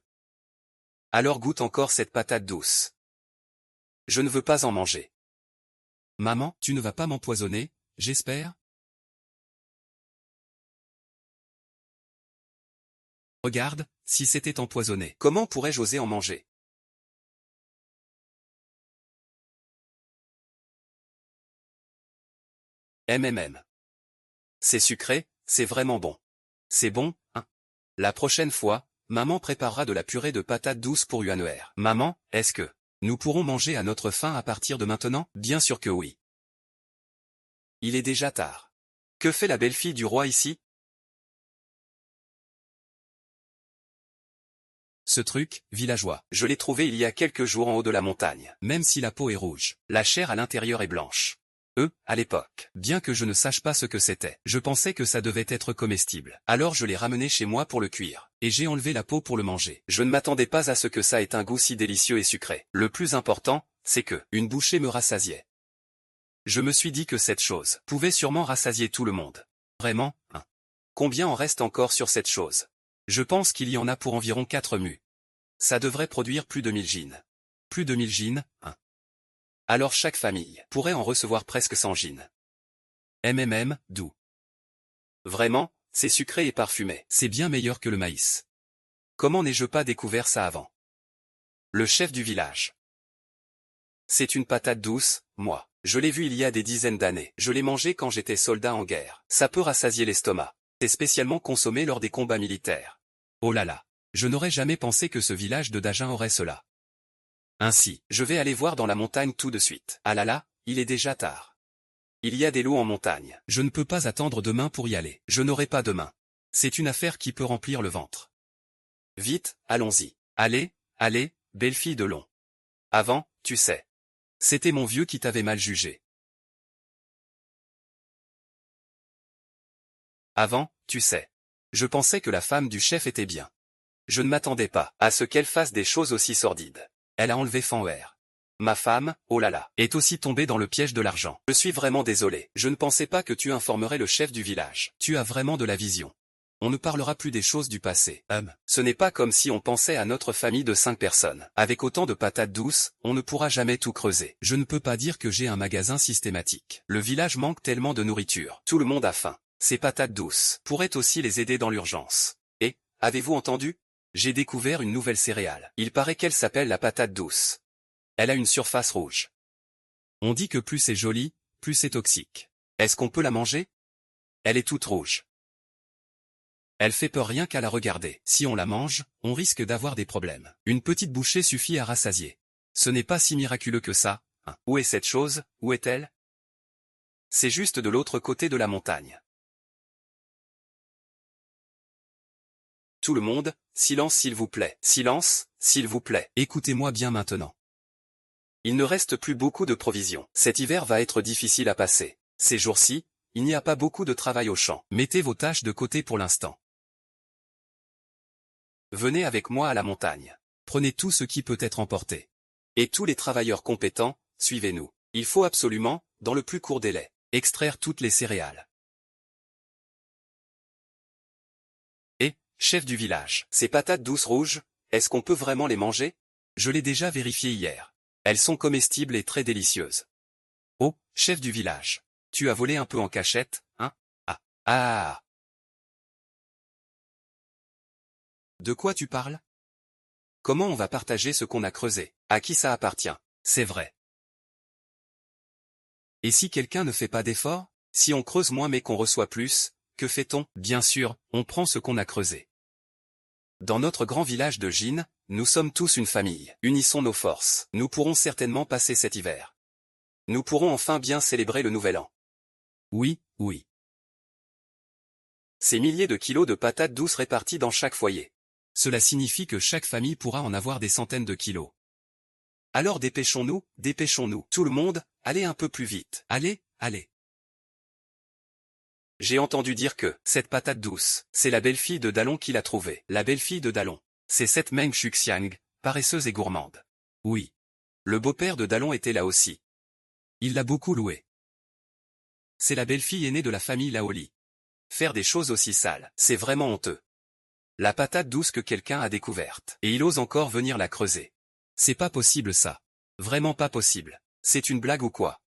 Alors goûte encore cette patate douce. Je ne veux pas en manger. Maman, tu ne vas pas m'empoisonner, j'espère? Regarde, si c'était empoisonné. Comment pourrais-je oser en manger? C'est sucré, c'est vraiment bon. C'est bon, hein? La prochaine fois, maman préparera de la purée de patates douces pour Yuanwer. Maman, est-ce que nous pourrons manger à notre faim à partir de maintenant? Bien sûr que oui. Il est déjà tard. Que fait la belle-fille du roi ici? Ce truc, villageois. Je l'ai trouvé il y a quelques jours en haut de la montagne. Même si la peau est rouge, la chair à l'intérieur est blanche. À l'époque. Bien que je ne sache pas ce que c'était, je pensais que ça devait être comestible. Alors je l'ai ramené chez moi pour le cuire. Et j'ai enlevé la peau pour le manger. Je ne m'attendais pas à ce que ça ait un goût si délicieux et sucré. Le plus important, c'est que une bouchée me rassasiait. Je me suis dit que cette chose pouvait sûrement rassasier tout le monde. Vraiment, hein? Combien en reste encore sur cette chose? Je pense qu'il y en a pour environ 4 mus. Ça devrait produire plus de 1000 gines. Plus de 1000 gines, hein? Alors chaque famille pourrait en recevoir presque 100 gines. Doux. Vraiment, c'est sucré et parfumé. C'est bien meilleur que le maïs. Comment n'ai-je pas découvert ça avant? Le chef du village. C'est une patate douce, moi. Je l'ai vu il y a des dizaines d'années. Je l'ai mangé quand j'étais soldat en guerre. Ça peut rassasier l'estomac. C'est spécialement consommé lors des combats militaires. Oh là là. Je n'aurais jamais pensé que ce village de Dajin aurait cela. Ainsi, je vais aller voir dans la montagne tout de suite. Ah là là, il est déjà tard. Il y a des loups en montagne. Je ne peux pas attendre demain pour y aller. Je n'aurai pas demain. C'est une affaire qui peut remplir le ventre. Vite, allons-y. Allez, belle-fille de Long. Avant, tu sais. C'était mon vieux qui t'avait mal jugé. Avant, tu sais. Je pensais que la femme du chef était bien. Je ne m'attendais pas à ce qu'elle fasse des choses aussi sordides. Elle a enlevé Fanwer. Ma femme, oh là là, est aussi tombée dans le piège de l'argent. Je suis vraiment désolé. Je ne pensais pas que tu informerais le chef du village. Tu as vraiment de la vision. On ne parlera plus des choses du passé. Ce n'est pas comme si on pensait à notre famille de 5 personnes. Avec autant de patates douces, on ne pourra jamais tout creuser. Je ne peux pas dire que j'ai un magasin systématique. Le village manque tellement de nourriture. Tout le monde a faim. Ces patates douces pourraient aussi les aider dans l'urgence. Et, avez-vous entendu? J'ai découvert une nouvelle céréale. Il paraît qu'elle s'appelle la patate douce. Elle a une surface rouge. On dit que plus c'est joli, plus c'est toxique. Est-ce qu'on peut la manger? Elle est toute rouge. Elle fait peur rien qu'à la regarder. Si on la mange, on risque d'avoir des problèmes. Une petite bouchée suffit à rassasier. Ce n'est pas si miraculeux que ça, hein. Où est cette chose? Où est-elle? C'est juste de l'autre côté de la montagne. Tout le monde, silence s'il vous plaît. Silence, s'il vous plaît. Écoutez-moi bien maintenant. Il ne reste plus beaucoup de provisions. Cet hiver va être difficile à passer. Ces jours-ci, il n'y a pas beaucoup de travail au champ. Mettez vos tâches de côté pour l'instant. Venez avec moi à la montagne. Prenez tout ce qui peut être emporté. Et tous les travailleurs compétents, suivez-nous. Il faut absolument, dans le plus court délai, extraire toutes les céréales. Chef du village, ces patates douces rouges, est-ce qu'on peut vraiment les manger? Je l'ai déjà vérifié hier. Elles sont comestibles et très délicieuses. Oh, chef du village. Tu as volé un peu en cachette, hein? Ah. De quoi tu parles? Comment on va partager ce qu'on a creusé? À qui ça appartient? C'est vrai. Et si quelqu'un ne fait pas d'effort? Si on creuse moins mais qu'on reçoit plus, que fait-on? Bien sûr, on prend ce qu'on a creusé. Dans notre grand village de Jin, nous sommes tous une famille. Unissons nos forces. Nous pourrons certainement passer cet hiver. Nous pourrons enfin bien célébrer le nouvel an. Oui, oui. Ces milliers de kilos de patates douces réparties dans chaque foyer. Cela signifie que chaque famille pourra en avoir des centaines de kilos. Alors dépêchons-nous, dépêchons-nous. Tout le monde, allez un peu plus vite. Allez, allez. J'ai entendu dire que, cette patate douce, c'est la belle-fille de Dalon qui l'a trouvée. La belle-fille de Dalon. C'est cette Meng Shuxiang, paresseuse et gourmande. Oui. Le beau-père de Dalon était là aussi. Il l'a beaucoup loué. C'est la belle-fille aînée de la famille Laoli. Faire des choses aussi sales, c'est vraiment honteux. La patate douce que quelqu'un a découverte. Et il ose encore venir la creuser. C'est pas possible ça. Vraiment pas possible. C'est une blague ou quoi?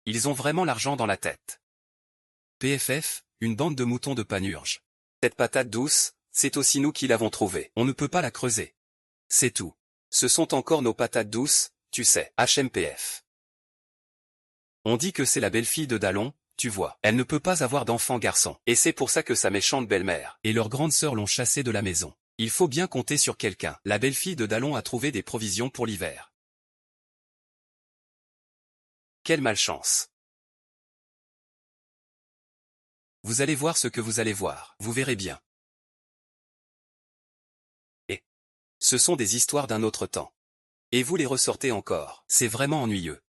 Ils ont vraiment l'argent dans la tête. PFF, une bande de moutons de Panurge. Cette patate douce, c'est aussi nous qui l'avons trouvée. On ne peut pas la creuser. C'est tout. Ce sont encore nos patates douces, tu sais, HMPF. On dit que c'est la belle-fille de Dalon, tu vois. Elle ne peut pas avoir d'enfant garçon. Et c'est pour ça que sa méchante belle-mère et leur grande sœur l'ont chassée de la maison. Il faut bien compter sur quelqu'un. La belle-fille de Dalon a trouvé des provisions pour l'hiver. Quelle malchance. Vous allez voir ce que vous allez voir. Vous verrez bien. Et ce sont des histoires d'un autre temps. Et vous les ressortez encore. C'est vraiment ennuyeux.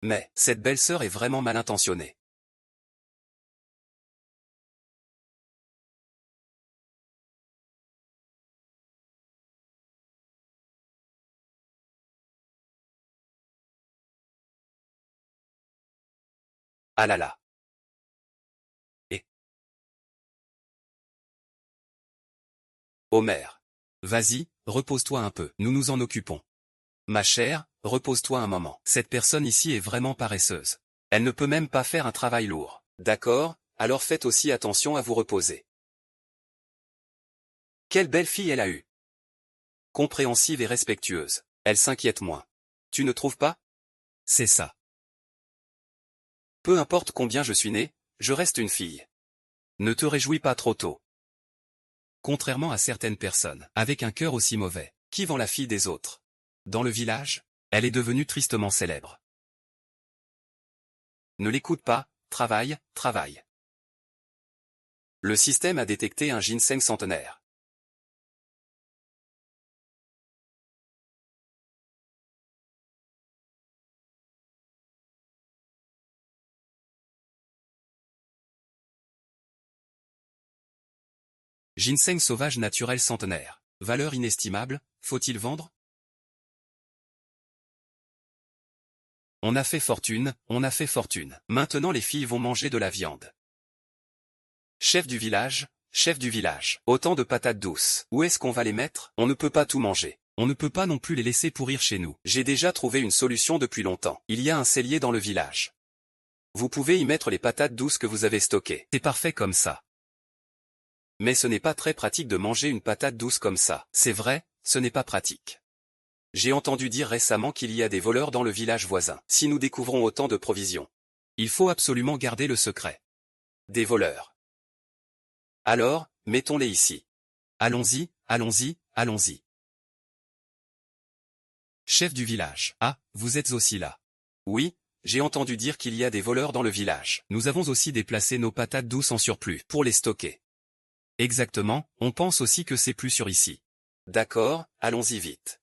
Mais, cette belle-sœur est vraiment mal intentionnée. Ah là là. Et Homer. Vas-y, repose-toi un peu, nous nous en occupons. Ma chère, repose-toi un moment. Cette personne ici est vraiment paresseuse. Elle ne peut même pas faire un travail lourd. D'accord, alors faites aussi attention à vous reposer. Quelle belle fille elle a eue. Compréhensive et respectueuse. Elle s'inquiète moins. Tu ne trouves pas? C'est ça. Peu importe combien je suis né, je reste une fille. Ne te réjouis pas trop tôt. Contrairement à certaines personnes, avec un cœur aussi mauvais, qui vend la fille des autres? Dans le village, elle est devenue tristement célèbre. Ne l'écoute pas, travaille, travaille. Le système a détecté un ginseng centenaire. Ginseng sauvage naturel centenaire. Valeur inestimable, faut-il vendre? On a fait fortune, on a fait fortune. Maintenant les filles vont manger de la viande. Chef du village, autant de patates douces. Où est-ce qu'on va les mettre? On ne peut pas tout manger. On ne peut pas non plus les laisser pourrir chez nous. J'ai déjà trouvé une solution depuis longtemps. Il y a un cellier dans le village. Vous pouvez y mettre les patates douces que vous avez stockées. C'est parfait comme ça. Mais ce n'est pas très pratique de manger une patate douce comme ça. C'est vrai, ce n'est pas pratique. J'ai entendu dire récemment qu'il y a des voleurs dans le village voisin. Si nous découvrons autant de provisions, il faut absolument garder le secret. Des voleurs. Alors, mettons-les ici. Allons-y, allons-y, allons-y. Chef du village. Ah, vous êtes aussi là. Oui, j'ai entendu dire qu'il y a des voleurs dans le village. Nous avons aussi déplacé nos patates douces en surplus, Pour les stocker. Exactement, on pense aussi que c'est plus sûr ici. D'accord, allons-y vite.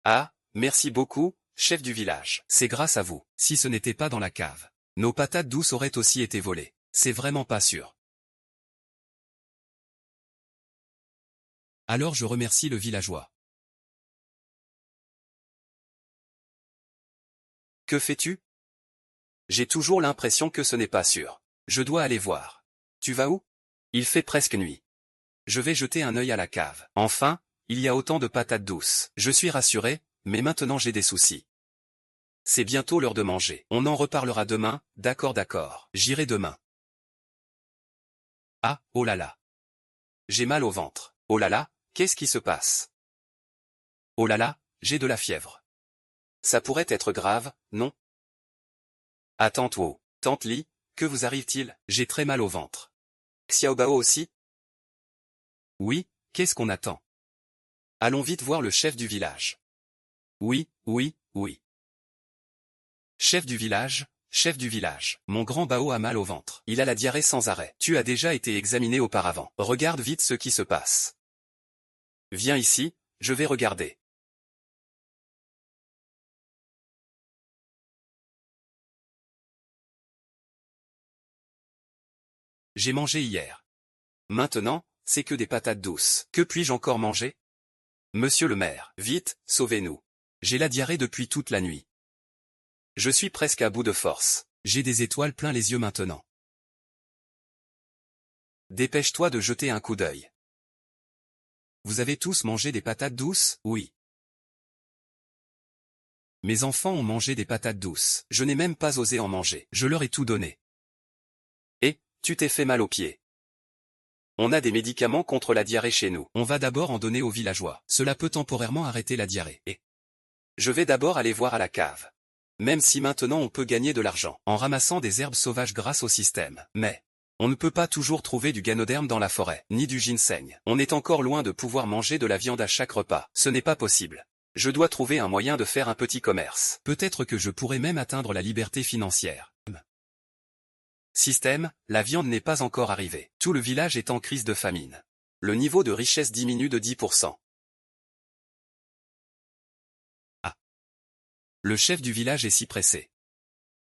Ah, merci beaucoup, chef du village. C'est grâce à vous. Si ce n'était pas dans la cave, nos patates douces auraient aussi été volées. C'est vraiment pas sûr. Alors je remercie le villageois. Que fais-tu? J'ai toujours l'impression que ce n'est pas sûr. Je dois aller voir. Tu vas où? Il fait presque nuit. Je vais jeter un œil à la cave. Enfin, il y a autant de patates douces. Je suis rassuré, mais maintenant j'ai des soucis. C'est bientôt l'heure de manger. On en reparlera demain, d'accord. J'irai demain. Ah, oh là là. J'ai mal au ventre. Oh là là, qu'est-ce qui se passe? Oh là là, j'ai de la fièvre. Ça pourrait être grave, non? Ah tante Wo, tante Li, que vous arrive-t-il? J'ai très mal au ventre. Xiaobao aussi? Oui, qu'est-ce qu'on attend? Allons vite voir le chef du village. Oui. Chef du village, mon grand Bao a mal au ventre. Il a la diarrhée sans arrêt. Tu as déjà été examiné auparavant. Regarde vite ce qui se passe. Viens ici, je vais regarder. J'ai mangé hier. Maintenant, c'est que des patates douces. Que puis-je encore manger? Monsieur le maire, vite, sauvez-nous. J'ai la diarrhée depuis toute la nuit. Je suis presque à bout de force. J'ai des étoiles plein les yeux maintenant. Dépêche-toi de jeter un coup d'œil. Vous avez tous mangé des patates douces? Oui. Mes enfants ont mangé des patates douces. Je n'ai même pas osé en manger. Je leur ai tout donné. Et, tu t'es fait mal aux pieds. On a des médicaments contre la diarrhée chez nous. On va d'abord en donner aux villageois. Cela peut temporairement arrêter la diarrhée. Et je vais d'abord aller voir à la cave. Même si maintenant on peut gagner de l'argent en ramassant des herbes sauvages grâce au système. Mais on ne peut pas toujours trouver du ganoderme dans la forêt, ni du ginseng. On est encore loin de pouvoir manger de la viande à chaque repas. Ce n'est pas possible. Je dois trouver un moyen de faire un petit commerce. Peut-être que je pourrais même atteindre la liberté financière. Système, la viande n'est pas encore arrivée. Tout le village est en crise de famine. Le niveau de richesse diminue de 10%. Ah. Le chef du village est si pressé.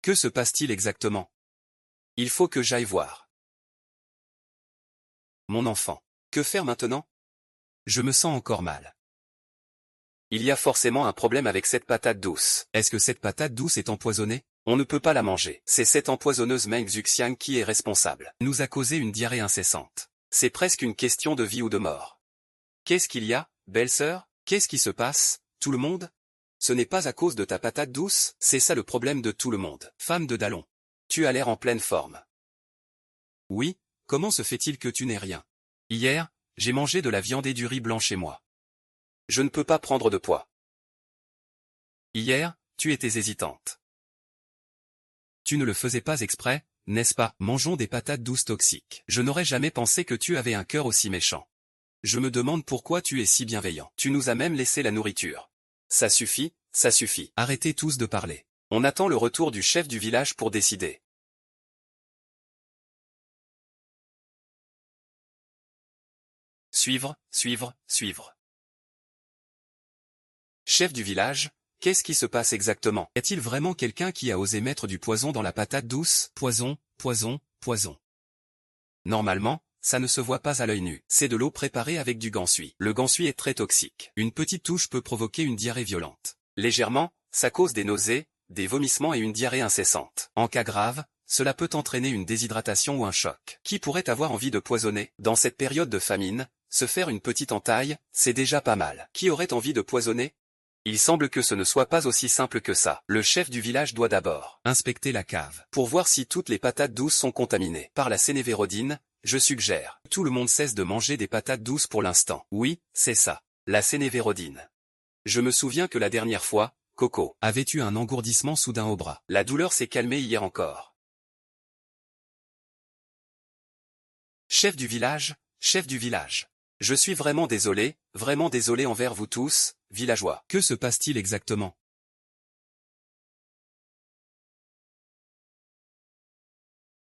Que se passe-t-il exactement? Il faut que j'aille voir. Mon enfant. Que faire maintenant? Je me sens encore mal. Il y a forcément un problème avec cette patate douce. Est-ce que cette patate douce est empoisonnée? On ne peut pas la manger. C'est cette empoisonneuse Meng Zuxiang qui est responsable. Nous a causé une diarrhée incessante. C'est presque une question de vie ou de mort. Qu'est-ce qu'il y a, belle-sœur? Qu'est-ce qui se passe, tout le monde? Ce n'est pas à cause de ta patate douce, c'est ça le problème de tout le monde. Femme de Dallon. Tu as l'air en pleine forme. Oui, comment se fait-il que tu n'aies rien? Hier, j'ai mangé de la viande et du riz blanc chez moi. Je ne peux pas prendre de poids. Hier, tu étais hésitante. Tu ne le faisais pas exprès, n'est-ce pas? Mangeons des patates douces toxiques. Je n'aurais jamais pensé que tu avais un cœur aussi méchant. Je me demande pourquoi tu es si bienveillant. Tu nous as même laissé la nourriture. Ça suffit, ça suffit. Arrêtez tous de parler. On attend le retour du chef du village pour décider. Suivre. Chef du village, qu'est-ce qui se passe exactement? Y a-t-il vraiment quelqu'un qui a osé mettre du poison dans la patate douce? Poison. Normalement, ça ne se voit pas à l'œil nu. C'est de l'eau préparée avec du gansui. Le gansui est très toxique. Une petite touche peut provoquer une diarrhée violente. Légèrement, ça cause des nausées, des vomissements et une diarrhée incessante. En cas grave, cela peut entraîner une déshydratation ou un choc. Qui pourrait avoir envie de poisonner? Dans cette période de famine, se faire une petite entaille, c'est déjà pas mal. Qui aurait envie de poisonner? Il semble que ce ne soit pas aussi simple que ça. Le chef du village doit d'abord inspecter la cave pour voir si toutes les patates douces sont contaminées par la sénévérodine. Je suggère que tout le monde cesse de manger des patates douces pour l'instant. Oui, c'est ça, la sénévérodine. Je me souviens que la dernière fois, Coco avait eu un engourdissement soudain au bras. La douleur s'est calmée hier encore. Chef du village. Je suis vraiment désolé envers vous tous, villageois. Que se passe-t-il exactement?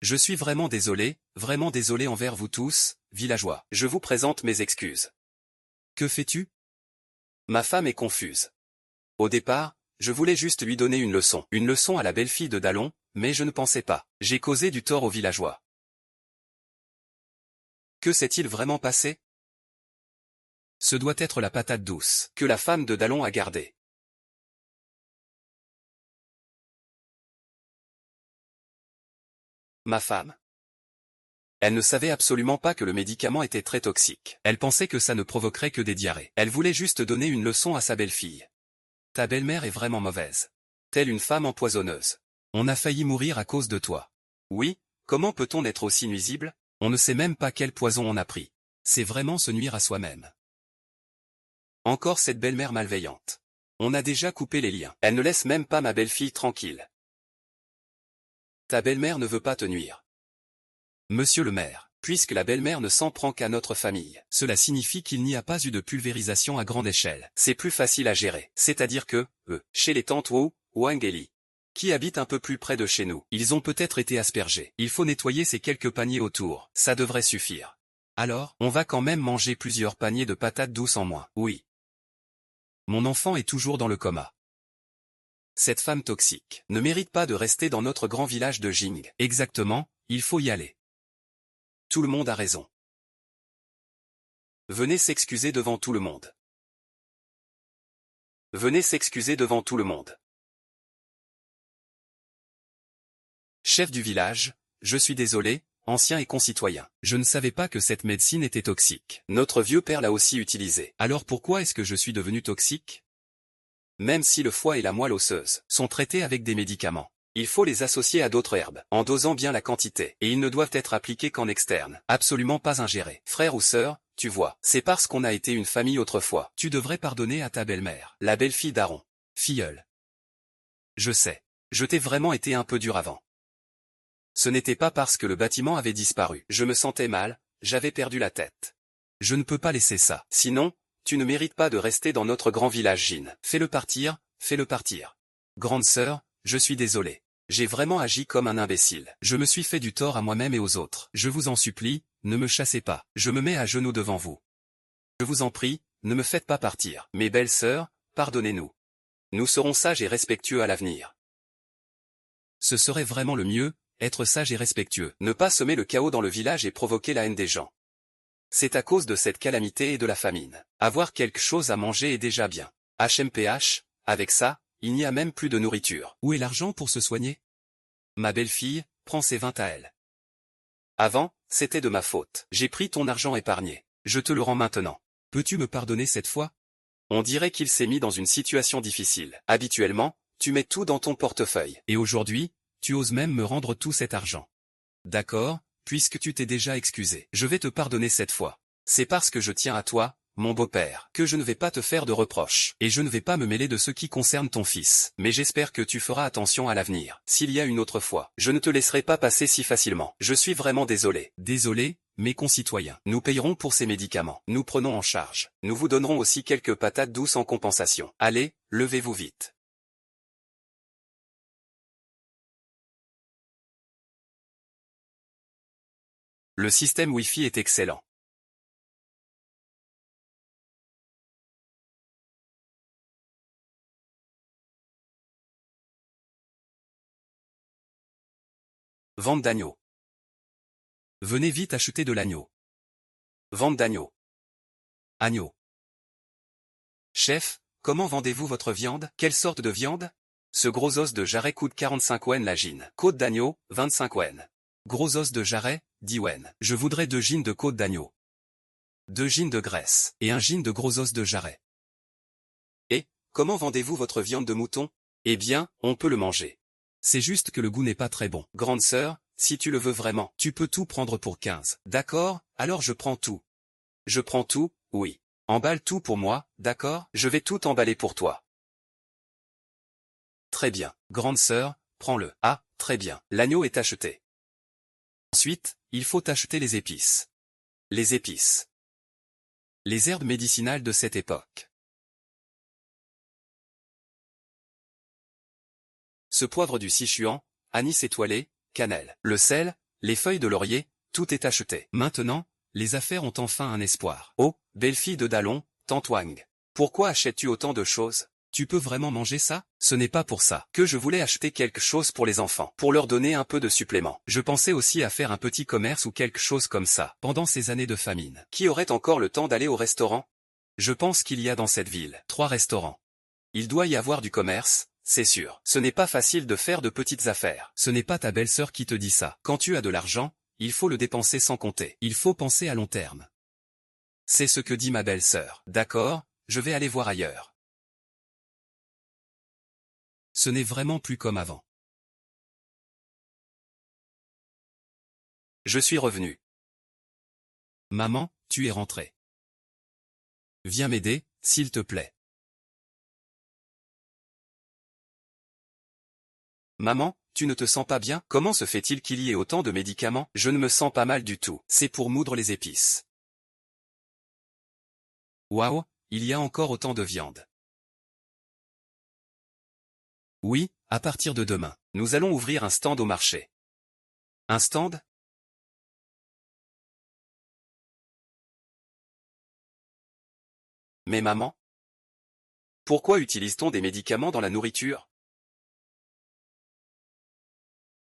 Je suis vraiment désolé envers vous tous, villageois. Je vous présente mes excuses. Que fais-tu? Ma femme est confuse. Au départ, je voulais juste lui donner une leçon à la belle-fille de Dallon, mais je ne pensais pas. J'ai causé du tort aux villageois. Que s'est-il vraiment passé? Ce doit être la patate douce que la femme de Dallon a gardée. Ma femme. Elle ne savait absolument pas que le médicament était très toxique. Elle pensait que ça ne provoquerait que des diarrhées. Elle voulait juste donner une leçon à sa belle-fille. Ta belle-mère est vraiment mauvaise. Telle une femme empoisonneuse. On a failli mourir à cause de toi. Oui, comment peut-on être aussi nuisible? On ne sait même pas quel poison on a pris. C'est vraiment se nuire à soi-même. Encore cette belle-mère malveillante. On a déjà coupé les liens. Elle ne laisse même pas ma belle-fille tranquille. Ta belle-mère ne veut pas te nuire. Monsieur le maire, puisque la belle-mère ne s'en prend qu'à notre famille. Cela signifie qu'il n'y a pas eu de pulvérisation à grande échelle. C'est plus facile à gérer. C'est-à-dire que, chez les tantes Wu, Wang et Li, qui habitent un peu plus près de chez nous, ils ont peut-être été aspergés. Il faut nettoyer ces quelques paniers autour. Ça devrait suffire. Alors, on va quand même manger plusieurs paniers de patates douces en moins. Oui. Mon enfant est toujours dans le coma. Cette femme toxique ne mérite pas de rester dans notre grand village de Jing. Exactement, il faut y aller. Tout le monde a raison. Venez s'excuser devant tout le monde. Venez s'excuser devant tout le monde. Chef du village, je suis désolé, ancien et concitoyen. Je ne savais pas que cette médecine était toxique. Notre vieux père l'a aussi utilisée. Alors pourquoi est-ce que je suis devenu toxique? Même si le foie et la moelle osseuse sont traités avec des médicaments. Il faut les associer à d'autres herbes, en dosant bien la quantité, et ils ne doivent être appliqués qu'en externe, absolument pas ingérés. Frère ou sœur, tu vois, c'est parce qu'on a été une famille autrefois. Tu devrais pardonner à ta belle-mère. La belle-fille d'Aaron. Filleule. Je sais. Je t'ai vraiment été un peu dur avant. Ce n'était pas parce que le bâtiment avait disparu. Je me sentais mal, j'avais perdu la tête. Je ne peux pas laisser ça. Sinon, tu ne mérites pas de rester dans notre grand village Jin. Fais-le partir, fais-le partir. Grande sœur, je suis désolé. J'ai vraiment agi comme un imbécile. Je me suis fait du tort à moi-même et aux autres. Je vous en supplie, ne me chassez pas. Je me mets à genoux devant vous. Je vous en prie, ne me faites pas partir. Mes belles sœurs, pardonnez-nous. Nous serons sages et respectueux à l'avenir. Ce serait vraiment le mieux, être sage et respectueux. Ne pas semer le chaos dans le village et provoquer la haine des gens. C'est à cause de cette calamité et de la famine. Avoir quelque chose à manger est déjà bien. HMPH, avec ça, il n'y a même plus de nourriture. Où est l'argent pour se soigner? Ma belle-fille, prends ses 20 à elle. Avant, c'était de ma faute. J'ai pris ton argent épargné. Je te le rends maintenant. Peux-tu me pardonner cette fois? On dirait qu'il s'est mis dans une situation difficile. Habituellement, tu mets tout dans ton portefeuille. Et aujourd'hui, tu oses même me rendre tout cet argent. D'accord, puisque tu t'es déjà excusé. Je vais te pardonner cette fois. C'est parce que je tiens à toi, mon beau-père, que je ne vais pas te faire de reproches. Et je ne vais pas me mêler de ce qui concerne ton fils. Mais j'espère que tu feras attention à l'avenir. S'il y a une autre fois, je ne te laisserai pas passer si facilement. Je suis vraiment désolé. Désolé, mes concitoyens. Nous payerons pour ces médicaments. Nous prenons en charge. Nous vous donnerons aussi quelques patates douces en compensation. Allez, levez-vous vite. Le système Wi-Fi est excellent. Vente d'agneau. Venez vite acheter de l'agneau. Vente d'agneau. Agneau. Chef, comment vendez-vous votre viande? Quelle sorte de viande? Ce gros os de jarret coûte 45 wen la gine. Côte d'agneau, 25 wen. Gros os de jarret, 10 wen. Je voudrais 2 gines de côte d'agneau. 2 gines de graisse. Et un gine de gros os de jarret. Et, comment vendez-vous votre viande de mouton? Eh bien, on peut le manger. C'est juste que le goût n'est pas très bon. Grande sœur, si tu le veux vraiment, tu peux tout prendre pour 15. D'accord, alors je prends tout. Je prends tout, oui. Emballe tout pour moi, d'accord? Je vais tout emballer pour toi. Très bien. Grande sœur, prends-le. Ah, très bien. L'agneau est acheté. Ensuite, il faut acheter les épices. Les épices. Les herbes médicinales de cette époque. Ce poivre du Sichuan, anis étoilé, cannelle. Le sel, les feuilles de laurier, tout est acheté. Maintenant, les affaires ont enfin un espoir. Oh, belle-fille de Dallon, tante Wang. Pourquoi achètes-tu autant de choses? Tu peux vraiment manger ça? Ce n'est pas pour ça que je voulais acheter quelque chose pour les enfants, pour leur donner un peu de supplément. Je pensais aussi à faire un petit commerce ou quelque chose comme ça, pendant ces années de famine. Qui aurait encore le temps d'aller au restaurant? Je pense qu'il y a dans cette ville 3 restaurants. Il doit y avoir du commerce, c'est sûr. Ce n'est pas facile de faire de petites affaires. Ce n'est pas ta belle-sœur qui te dit ça. Quand tu as de l'argent, il faut le dépenser sans compter. Il faut penser à long terme. C'est ce que dit ma belle-sœur. D'accord, je vais aller voir ailleurs. Ce n'est vraiment plus comme avant. Je suis revenu. Maman, tu es rentrée. Viens m'aider, s'il te plaît. Maman, tu ne te sens pas bien? Comment se fait-il qu'il y ait autant de médicaments? Je ne me sens pas mal du tout. C'est pour moudre les épices. Waouh, il y a encore autant de viande. Oui, à partir de demain, nous allons ouvrir un stand au marché. Un stand? Mais maman, pourquoi utilise-t-on des médicaments dans la nourriture?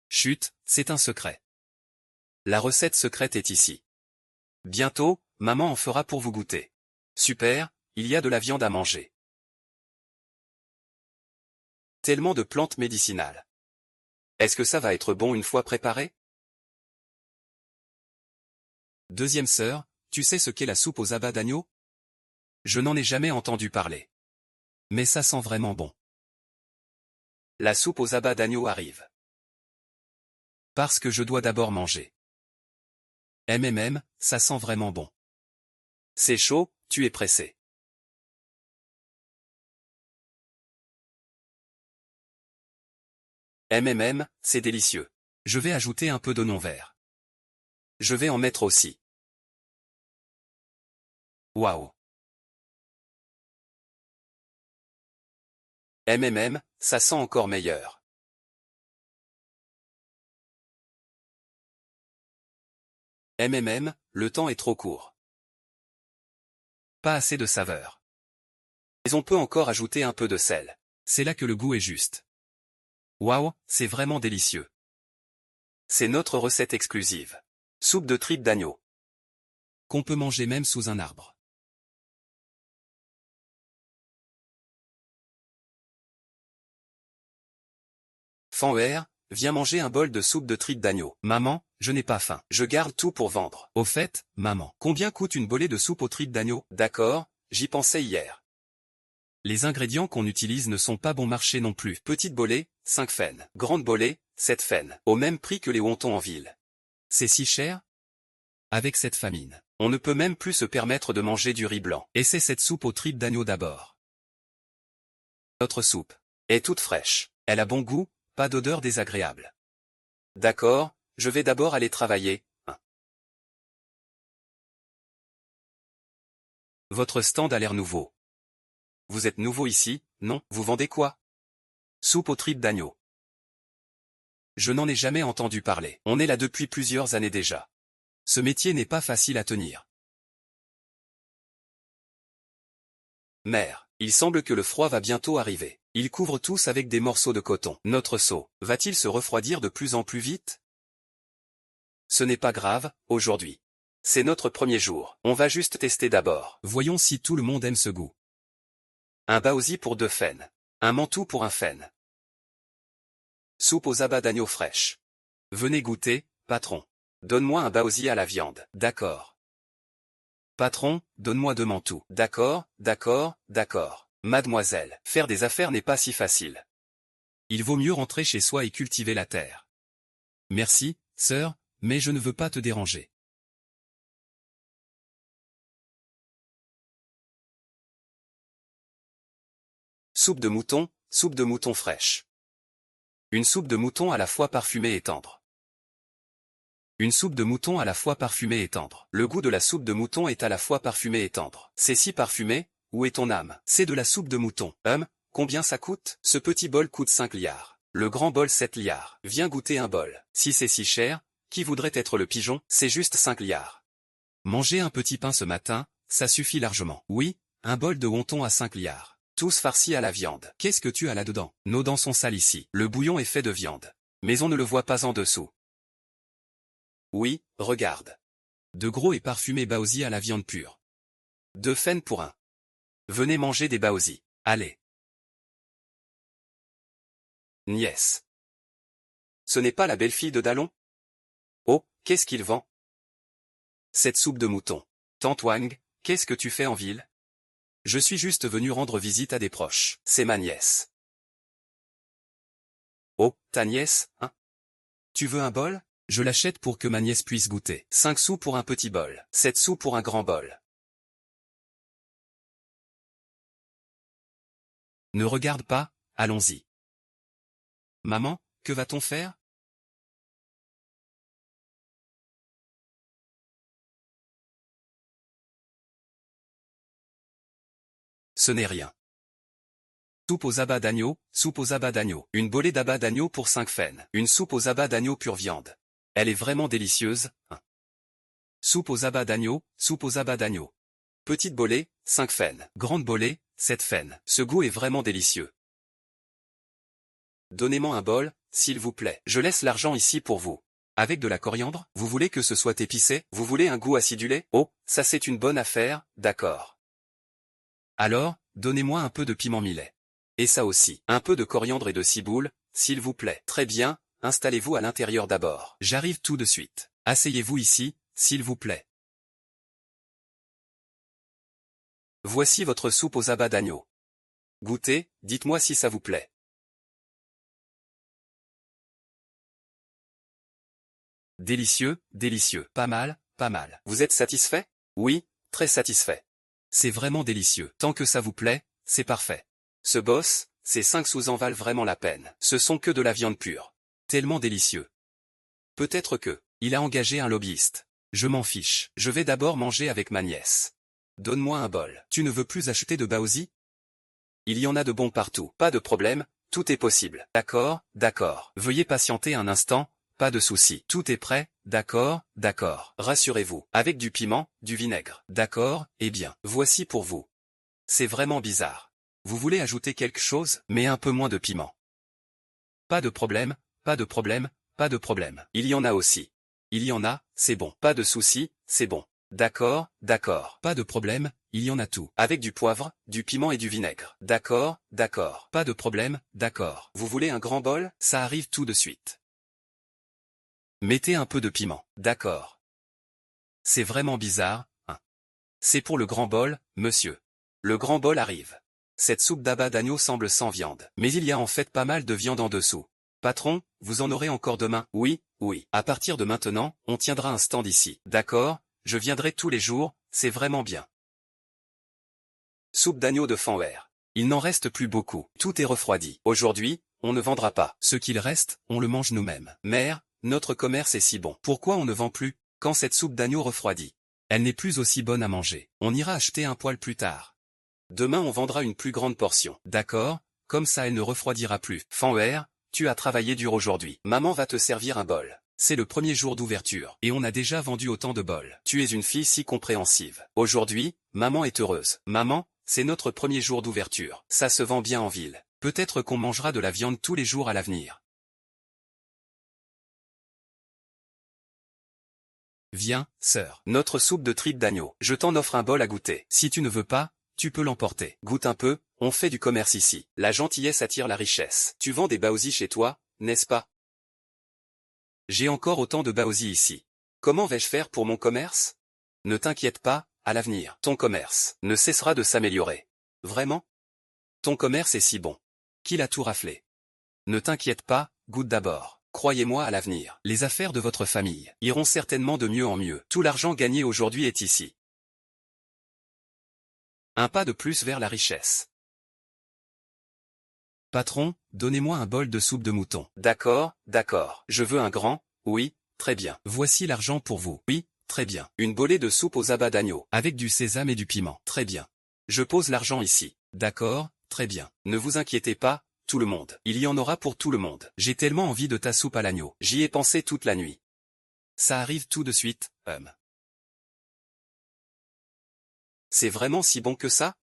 Chut, c'est un secret. La recette secrète est ici. Bientôt, maman en fera pour vous goûter. Super, il y a de la viande à manger. Tellement de plantes médicinales. Est-ce que ça va être bon une fois préparé? Deuxième sœur, tu sais ce qu'est la soupe aux abats d'agneau? Je n'en ai jamais entendu parler. Mais ça sent vraiment bon. La soupe aux abats d'agneau arrive. Parce que je dois d'abord manger. Ça sent vraiment bon. C'est chaud, tu es pressé. C'est délicieux. Je vais ajouter un peu d'oignon vert. Je vais en mettre aussi. Waouh. Ça sent encore meilleur. Le temps est trop court. Pas assez de saveur. Mais on peut encore ajouter un peu de sel. C'est là que le goût est juste. Waouh, c'est vraiment délicieux. C'est notre recette exclusive. Soupe de tripes d'agneau. Qu'on peut manger même sous un arbre. Fanwer, viens manger un bol de soupe de tripes d'agneau. Maman, je n'ai pas faim. Je garde tout pour vendre. Au fait, maman, combien coûte une bolée de soupe aux tripes d'agneau? D'accord, j'y pensais hier. Les ingrédients qu'on utilise ne sont pas bon marché non plus. Petite bolée, 5 faines. Grande bolée, 7 faines. Au même prix que les wontons en ville. C'est si cher? Avec cette famine, on ne peut même plus se permettre de manger du riz blanc. Essaie cette soupe aux tripes d'agneau d'abord. Notre soupe est toute fraîche. Elle a bon goût, pas d'odeur désagréable. D'accord, je vais d'abord aller travailler. Votre stand a l'air nouveau. Vous êtes nouveau ici, non? Vous vendez quoi? Soupe aux tripes d'agneau. Je n'en ai jamais entendu parler. On est là depuis plusieurs années déjà. Ce métier n'est pas facile à tenir. Mère, il semble que le froid va bientôt arriver. Ils couvrent tous avec des morceaux de coton. Notre seau, va-t-il se refroidir de plus en plus vite? Ce n'est pas grave, aujourd'hui. C'est notre premier jour. On va juste tester d'abord. Voyons si tout le monde aime ce goût. Un baozi pour 2 faines. Un mantou pour 1 faine. Soupe aux abats d'agneau fraîche. Venez goûter, patron. Donne-moi un baozi à la viande. D'accord. Patron, donne-moi 2 mantous. D'accord, d'accord, d'accord. Mademoiselle, faire des affaires n'est pas si facile. Il vaut mieux rentrer chez soi et cultiver la terre. Merci, sœur, mais je ne veux pas te déranger. Soupe de mouton fraîche. Une soupe de mouton à la fois parfumée et tendre. Une soupe de mouton à la fois parfumée et tendre. Le goût de la soupe de mouton est à la fois parfumé et tendre. C'est si parfumé, où est ton âme? C'est de la soupe de mouton. Combien ça coûte? Ce petit bol coûte 5 liards. Le grand bol 7 liards. Viens goûter un bol. Si c'est si cher, Qui voudrait être le pigeon? C'est juste 5 liards. Manger un petit pain ce matin, ça suffit largement. Oui, un bol de wonton à 5 liards. Tous farcis à la viande. Qu'est-ce que tu as là-dedans? Nos dents sont sales ici. Le bouillon est fait de viande. Mais on ne le voit pas en dessous. Oui, regarde. De gros et parfumés baozi à la viande pure. 2 pfennig pour un. Venez manger des baozi. Allez. Nièce. Ce n'est pas la belle-fille de Dallon? Oh, qu'est-ce qu'il vend? Cette soupe de mouton. Tante Wang, qu'est-ce que tu fais en ville? Je suis juste venu rendre visite à des proches. C'est ma nièce. Oh, ta nièce, hein? Tu veux un bol? Je l'achète pour que ma nièce puisse goûter. 5 sous pour un petit bol. 7 sous pour un grand bol. Ne regarde pas, allons-y. Maman, que va-t-on faire? Ce n'est rien. Soupe aux abats d'agneau, soupe aux abats d'agneau. Une bolée d'abats d'agneau pour 5 pfennig. Une soupe aux abats d'agneau pure viande. Elle est vraiment délicieuse, hein. Soupe aux abats d'agneau, soupe aux abats d'agneau. Petite bolée, 5 pfennig. Grande bolée, 7 pfennig. Ce goût est vraiment délicieux. Donnez-moi un bol, s'il vous plaît. Je laisse l'argent ici pour vous. Avec de la coriandre? Vous voulez que ce soit épicé? Vous voulez un goût acidulé? Oh, ça c'est une bonne affaire, d'accord. Alors, donnez-moi un peu de piment millet. Et ça aussi. Un peu de coriandre et de ciboule, s'il vous plaît. Très bien, installez-vous à l'intérieur d'abord. J'arrive tout de suite. Asseyez-vous ici, s'il vous plaît. Voici votre soupe aux abats d'agneau. Goûtez, dites-moi si ça vous plaît. Délicieux, délicieux. Pas mal, pas mal. Vous êtes satisfait? Oui, très satisfait. C'est vraiment délicieux. Tant que ça vous plaît, c'est parfait. Ce boss, ces 5 sous en valent vraiment la peine. Ce sont que de la viande pure. Tellement délicieux. Peut-être que, il a engagé un lobbyiste. Je m'en fiche. Je vais d'abord manger avec ma nièce. Donne-moi un bol. Tu ne veux plus acheter de baozi? Il y en a de bons partout. Pas de problème, tout est possible. D'accord, d'accord. Veuillez patienter un instant, pas de souci. Tout est prêt, d'accord, d'accord. Rassurez-vous, avec du piment, du vinaigre. D'accord, eh bien. Voici pour vous. C'est vraiment bizarre. Vous voulez ajouter quelque chose, mais un peu moins de piment. Pas de problème, pas de problème, pas de problème. Il y en a aussi. Il y en a, c'est bon. Pas de souci, c'est bon. D'accord, d'accord. Pas de problème, il y en a tout. Avec du poivre, du piment et du vinaigre. D'accord, d'accord. Pas de problème, d'accord. Vous voulez un grand bol? Ça arrive tout de suite. Mettez un peu de piment. D'accord. C'est vraiment bizarre, hein. C'est pour le grand bol, monsieur. Le grand bol arrive. Cette soupe d'abats d'agneau semble sans viande. Mais il y a en fait pas mal de viande en dessous. Patron, vous en aurez encore demain? Oui, oui. À partir de maintenant, on tiendra un stand ici. D'accord, je viendrai tous les jours, c'est vraiment bien. Soupe d'agneau de Fanwer. Il n'en reste plus beaucoup. Tout est refroidi. Aujourd'hui, on ne vendra pas. Ce qu'il reste, on le mange nous-mêmes. Mère, notre commerce est si bon. Pourquoi on ne vend plus? Quand cette soupe d'agneau refroidit. Elle n'est plus aussi bonne à manger. On ira acheter un poêle plus tard. Demain on vendra une plus grande portion. D'accord, comme ça elle ne refroidira plus. Fanwer, tu as travaillé dur aujourd'hui. Maman va te servir un bol. C'est le premier jour d'ouverture, et on a déjà vendu autant de bols. Tu es une fille si compréhensive. Aujourd'hui, maman est heureuse. Maman, c'est notre premier jour d'ouverture. Ça se vend bien en ville. Peut-être qu'on mangera de la viande tous les jours à l'avenir. Viens, sœur. Notre soupe de tripes d'agneau. Je t'en offre un bol à goûter. Si tu ne veux pas, tu peux l'emporter. Goûte un peu, on fait du commerce ici. La gentillesse attire la richesse. Tu vends des baozi chez toi, n'est-ce pas? J'ai encore autant de baozi ici. Comment vais-je faire pour mon commerce? Ne t'inquiète pas, à l'avenir, ton commerce ne cessera de s'améliorer. Vraiment? Ton commerce est si bon. Qu'il a tout raflé. Ne t'inquiète pas, goûte d'abord. Croyez-moi à l'avenir. Les affaires de votre famille iront certainement de mieux en mieux. Tout l'argent gagné aujourd'hui est ici. Un pas de plus vers la richesse. Patron, donnez-moi un bol de soupe de mouton. D'accord, d'accord. Je veux un grand, oui, très bien. Voici l'argent pour vous. Oui, très bien. Une bolée de soupe aux abats d'agneau. Avec du sésame et du piment. Très bien. Je pose l'argent ici. D'accord, très bien. Ne vous inquiétez pas, tout le monde. Il y en aura pour tout le monde. J'ai tellement envie de ta soupe à l'agneau. J'y ai pensé toute la nuit. ça arrive tout de suite, C'est vraiment si bon que ça?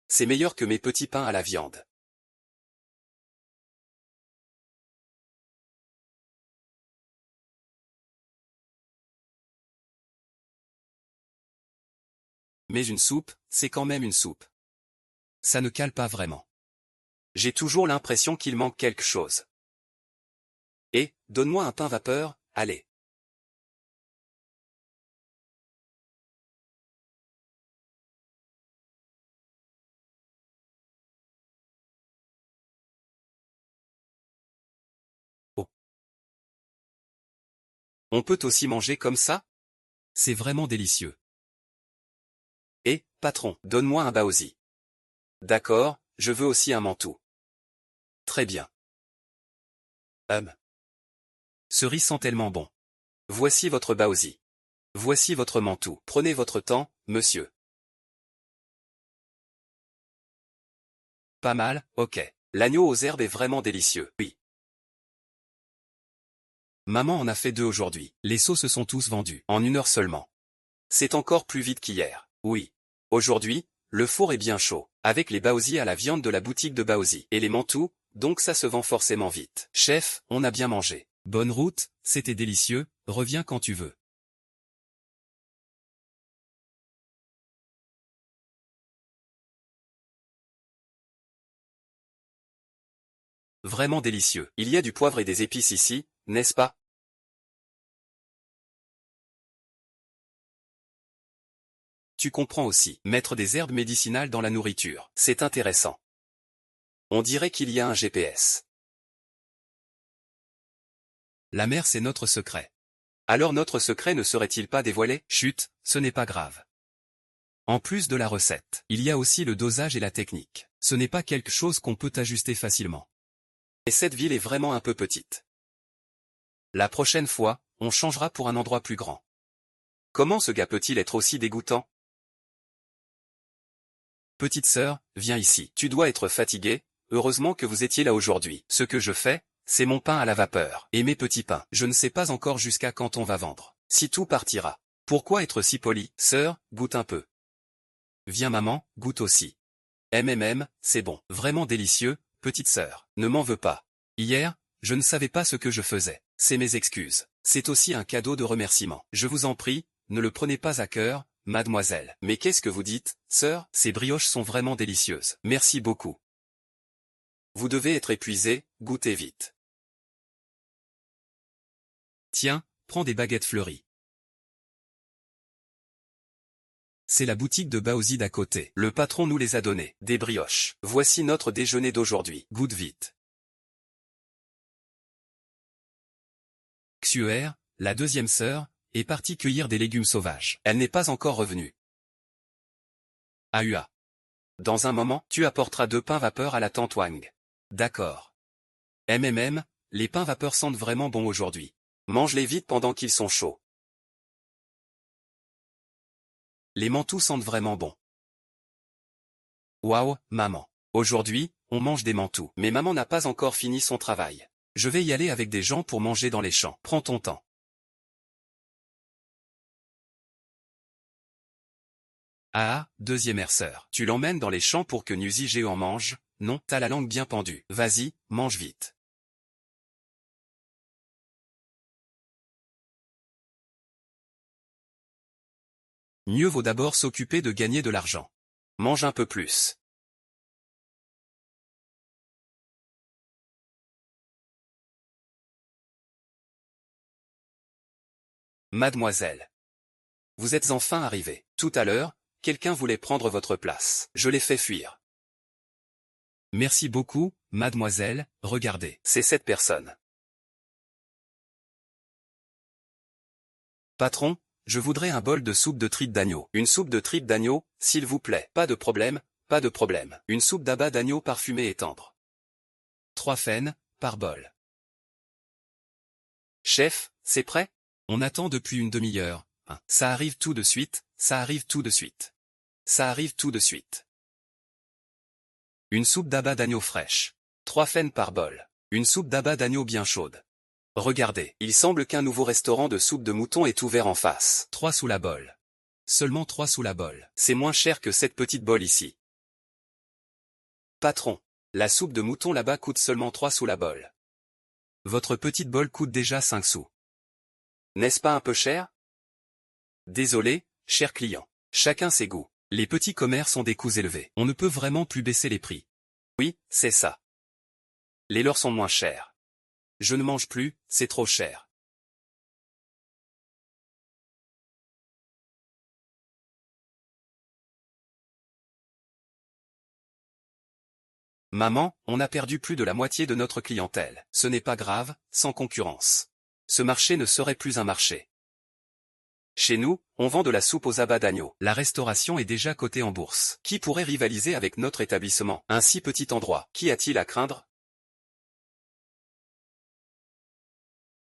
C'est meilleur que mes petits pains à la viande. Mais une soupe, c'est quand même une soupe. Ça ne cale pas vraiment. J'ai toujours l'impression qu'il manque quelque chose. Et, donne-moi un pain vapeur, allez. Oh. On peut aussi manger comme ça? C'est vraiment délicieux. Et, patron, donne-moi un baozi. D'accord, je veux aussi un mantou. Très bien. Ce riz sent tellement bon. Voici votre baozi. Voici votre mantou. Prenez votre temps, monsieur. Pas mal, ok. L'agneau aux herbes est vraiment délicieux, oui. Maman en a fait 2 aujourd'hui. Les seaux se sont tous vendus, en 1 heure seulement. C'est encore plus vite qu'hier, oui. Aujourd'hui, le four est bien chaud, avec les baozi à la viande de la boutique de baozi, et les mantous, donc ça se vend forcément vite. Chef, on a bien mangé. Bonne route, c'était délicieux, reviens quand tu veux. Vraiment délicieux. Il y a du poivre et des épices ici, n'est-ce pas? Tu comprends aussi, mettre des herbes médicinales dans la nourriture, c'est intéressant. On dirait qu'il y a un GPS. La mer c'est notre secret. Alors notre secret ne serait-il pas dévoilé? Chut, ce n'est pas grave. En plus de la recette, il y a aussi le dosage et la technique. Ce n'est pas quelque chose qu'on peut ajuster facilement. Et cette ville est vraiment un peu petite. La prochaine fois, on changera pour un endroit plus grand. Comment ce gars peut-il être aussi dégoûtant? Petite sœur, viens ici. Tu dois être fatiguée, heureusement que vous étiez là aujourd'hui. Ce que je fais, c'est mon pain à la vapeur. Et mes petits pains. Je ne sais pas encore jusqu'à quand on va vendre. Si tout partira. Pourquoi être si poli? Sœur, goûte un peu. Viens maman, goûte aussi. C'est bon. Vraiment délicieux, petite sœur. Ne m'en veux pas. Hier, je ne savais pas ce que je faisais. C'est mes excuses. C'est aussi un cadeau de remerciement. Je vous en prie, ne le prenez pas à cœur, mademoiselle. Mais qu'est-ce que vous dites, sœur? Ces brioches sont vraiment délicieuses. Merci beaucoup. Vous devez être épuisé, goûtez vite. Tiens, prends des baguettes fleuries. C'est la boutique de Baozi d'à côté. Le patron nous les a données. Des brioches. Voici notre déjeuner d'aujourd'hui. Goûte vite. Xuer, la deuxième sœur, est partie cueillir des légumes sauvages. Elle n'est pas encore revenue. Ahua. Dans un moment, tu apporteras 2 pains vapeur à la tante Wang. D'accord. Les pains vapeur sentent vraiment bon aujourd'hui. Mange-les vite pendant qu'ils sont chauds. Les mantous sentent vraiment bon. Waouh, maman. Aujourd'hui, on mange des mantous. Mais maman n'a pas encore fini son travail. Je vais y aller avec des gens pour manger dans les champs. Prends ton temps. Ah, deuxième sœur. Tu l'emmènes dans les champs pour que Nusi Géo en mange? Non, t'as la langue bien pendue. Vas-y, mange vite. Mieux vaut d'abord s'occuper de gagner de l'argent. Mange un peu plus. Mademoiselle. Vous êtes enfin arrivée. Tout à l'heure, quelqu'un voulait prendre votre place. Je l'ai fait fuir. Merci beaucoup, mademoiselle, regardez. C'est cette personne. Patron, je voudrais un bol de soupe de tripes d'agneau. Une soupe de tripes d'agneau, s'il vous plaît. Pas de problème, pas de problème. Une soupe d'abat d'agneau parfumée et tendre. 3 faines, par bol. Chef, c'est prêt? On attend depuis une demi-heure. Ça arrive tout de suite, ça arrive tout de suite. Ça arrive tout de suite. Une soupe d'abat d'agneau fraîche. 3 faines par bol. Une soupe d'abat d'agneau bien chaude. Regardez, il semble qu'un nouveau restaurant de soupe de mouton est ouvert en face. 3 sous la bol. Seulement 3 sous la bol. C'est moins cher que cette petite bol ici. Patron, la soupe de mouton là-bas coûte seulement 3 sous la bol. Votre petite bol coûte déjà 5 sous. N'est-ce pas un peu cher? Désolé, cher client. Chacun ses goûts. Les petits commerces ont des coûts élevés. On ne peut vraiment plus baisser les prix. Oui, c'est ça. Les leurs sont moins chers. Je ne mange plus, c'est trop cher. Maman, on a perdu plus de la moitié de notre clientèle. Ce n'est pas grave, sans concurrence. Ce marché ne serait plus un marché. Chez nous, on vend de la soupe aux abats d'agneau. La restauration est déjà cotée en bourse. Qui pourrait rivaliser avec notre établissement? Un si petit endroit, qu'y a-t-il à craindre?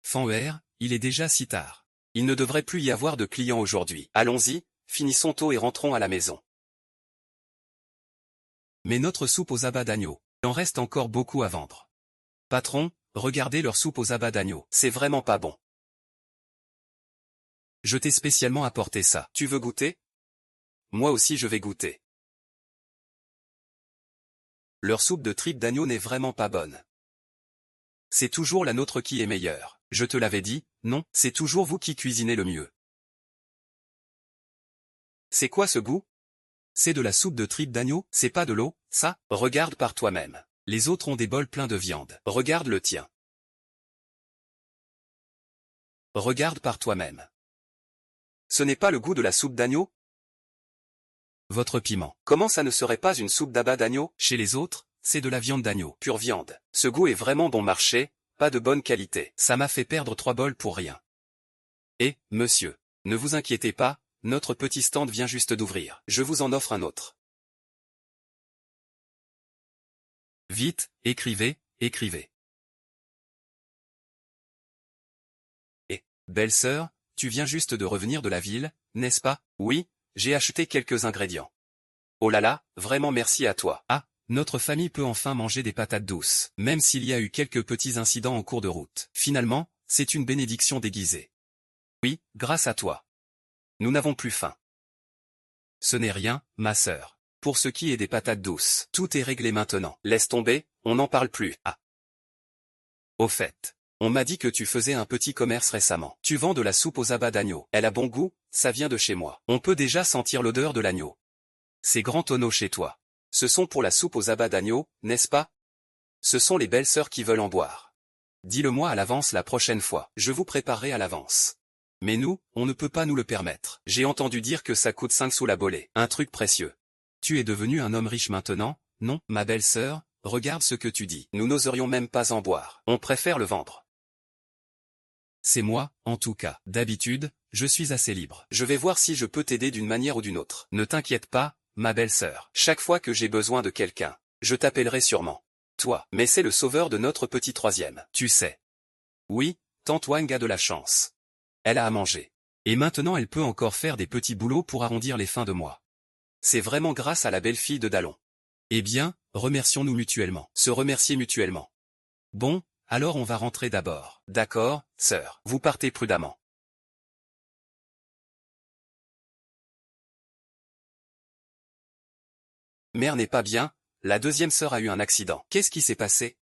Fanwer, il est déjà si tard. Il ne devrait plus y avoir de clients aujourd'hui. Allons-y, finissons tôt et rentrons à la maison. Mais notre soupe aux abats d'agneau, il en reste encore beaucoup à vendre. Patron, regardez leur soupe aux abats d'agneau. C'est vraiment pas bon. Je t'ai spécialement apporté ça. Tu veux goûter? Moi aussi je vais goûter. Leur soupe de tripes d'agneau n'est vraiment pas bonne. C'est toujours la nôtre qui est meilleure. Je te l'avais dit, non, c'est toujours vous qui cuisinez le mieux. C'est quoi ce goût? C'est de la soupe de tripes d'agneau, c'est pas de l'eau, ça? Regarde par toi-même. Les autres ont des bols pleins de viande. Regarde le tien. Regarde par toi-même. Ce n'est pas le goût de la soupe d'agneau? Votre piment. Comment ça ne serait pas une soupe d'abat d'agneau? Chez les autres, c'est de la viande d'agneau. Pure viande. Ce goût est vraiment bon marché, pas de bonne qualité. Ça m'a fait perdre 3 bols pour rien. Et, monsieur, ne vous inquiétez pas, notre petit stand vient juste d'ouvrir. Je vous en offre un autre. Vite, écrivez, écrivez. Et, belle sœur, tu viens juste de revenir de la ville, n'est-ce pas? Oui, j'ai acheté quelques ingrédients. Oh là là, vraiment merci à toi. Ah, notre famille peut enfin manger des patates douces, même s'il y a eu quelques petits incidents en cours de route. Finalement, c'est une bénédiction déguisée. Oui, grâce à toi. Nous n'avons plus faim. Ce n'est rien, ma sœur. Pour ce qui est des patates douces, tout est réglé maintenant. Laisse tomber, on n'en parle plus. Ah. Au fait, on m'a dit que tu faisais un petit commerce récemment. Tu vends de la soupe aux abats d'agneau. Elle a bon goût, ça vient de chez moi. On peut déjà sentir l'odeur de l'agneau. C'est grand tonneau chez toi. Ce sont pour la soupe aux abats d'agneau, n'est-ce pas? Ce sont les belles sœurs qui veulent en boire. Dis-le-moi à l'avance la prochaine fois. Je vous préparerai à l'avance. Mais nous, on ne peut pas nous le permettre. J'ai entendu dire que ça coûte 5 sous la bolée. Un truc précieux. Tu es devenu un homme riche maintenant, non? Ma belle sœur, regarde ce que tu dis. Nous n'oserions même pas en boire. On préfère le vendre. C'est moi, en tout cas. D'habitude, je suis assez libre. Je vais voir si je peux t'aider d'une manière ou d'une autre. Ne t'inquiète pas, ma belle sœur. Chaque fois que j'ai besoin de quelqu'un, je t'appellerai sûrement. Toi, mais c'est le sauveur de notre petit troisième. Tu sais. Oui, tante Wang a de la chance. Elle a à manger. Et maintenant elle peut encore faire des petits boulots pour arrondir les fins de mois. C'est vraiment grâce à la belle-fille de Dallon. Eh bien, remercions-nous mutuellement. Se remercier mutuellement. Bon, alors on va rentrer d'abord. D'accord, sœur. Vous partez prudemment. Mère n'est pas bien, la deuxième sœur a eu un accident. Qu'est-ce qui s'est passé?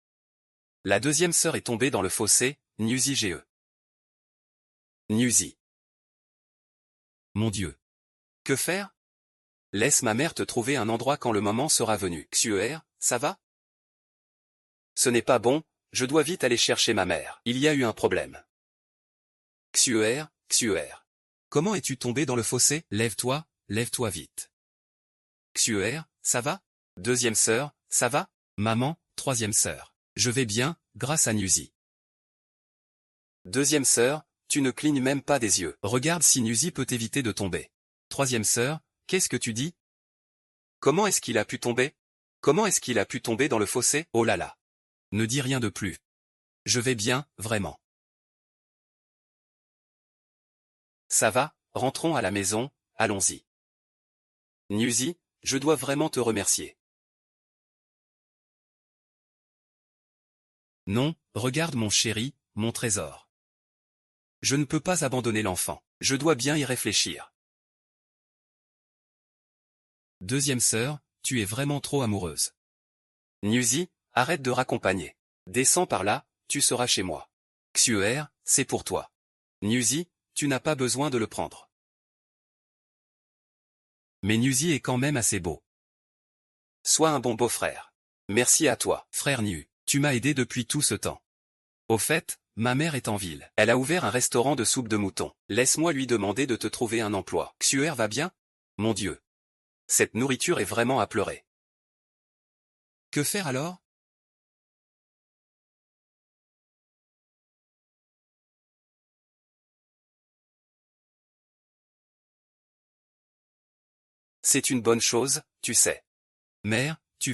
La deuxième sœur est tombée dans le fossé, Nuzi GE. Nuzi. Mon Dieu. Que faire? Laisse ma mère te trouver un endroit quand le moment sera venu. Xuer, ça va? Ce n'est pas bon, je dois vite aller chercher ma mère. Il y a eu un problème. Xuer. Comment es-tu tombé dans le fossé? Lève-toi vite. Xuer, ça va? Deuxième sœur, ça va? Maman, troisième sœur. Je vais bien, grâce à Nuzi. Deuxième sœur, tu ne clignes même pas des yeux. Regarde si Nuzi peut éviter de tomber. Troisième sœur, qu'est-ce que tu dis? Comment est-ce qu'il a pu tomber? Comment est-ce qu'il a pu tomber dans le fossé? Oh là là. Ne dis rien de plus. Je vais bien, vraiment. Ça va, rentrons à la maison, allons-y. Nuzi, je dois vraiment te remercier. Non, regarde mon chéri, mon trésor. Je ne peux pas abandonner l'enfant. Je dois bien y réfléchir. Deuxième sœur, tu es vraiment trop amoureuse. Nuzi, arrête de raccompagner. Descends par là, tu seras chez moi. Xuer, c'est pour toi. Nuzi, tu n'as pas besoin de le prendre. Mais Nuzi est quand même assez beau. Sois un bon beau-frère. Merci à toi, frère Nu, tu m'as aidé depuis tout ce temps. Au fait, ma mère est en ville. Elle a ouvert un restaurant de soupe de mouton. Laisse-moi lui demander de te trouver un emploi. Xuer va bien? Mon Dieu. Cette nourriture est vraiment à pleurer. Que faire alors? C'est une bonne chose, tu sais. Mère, tu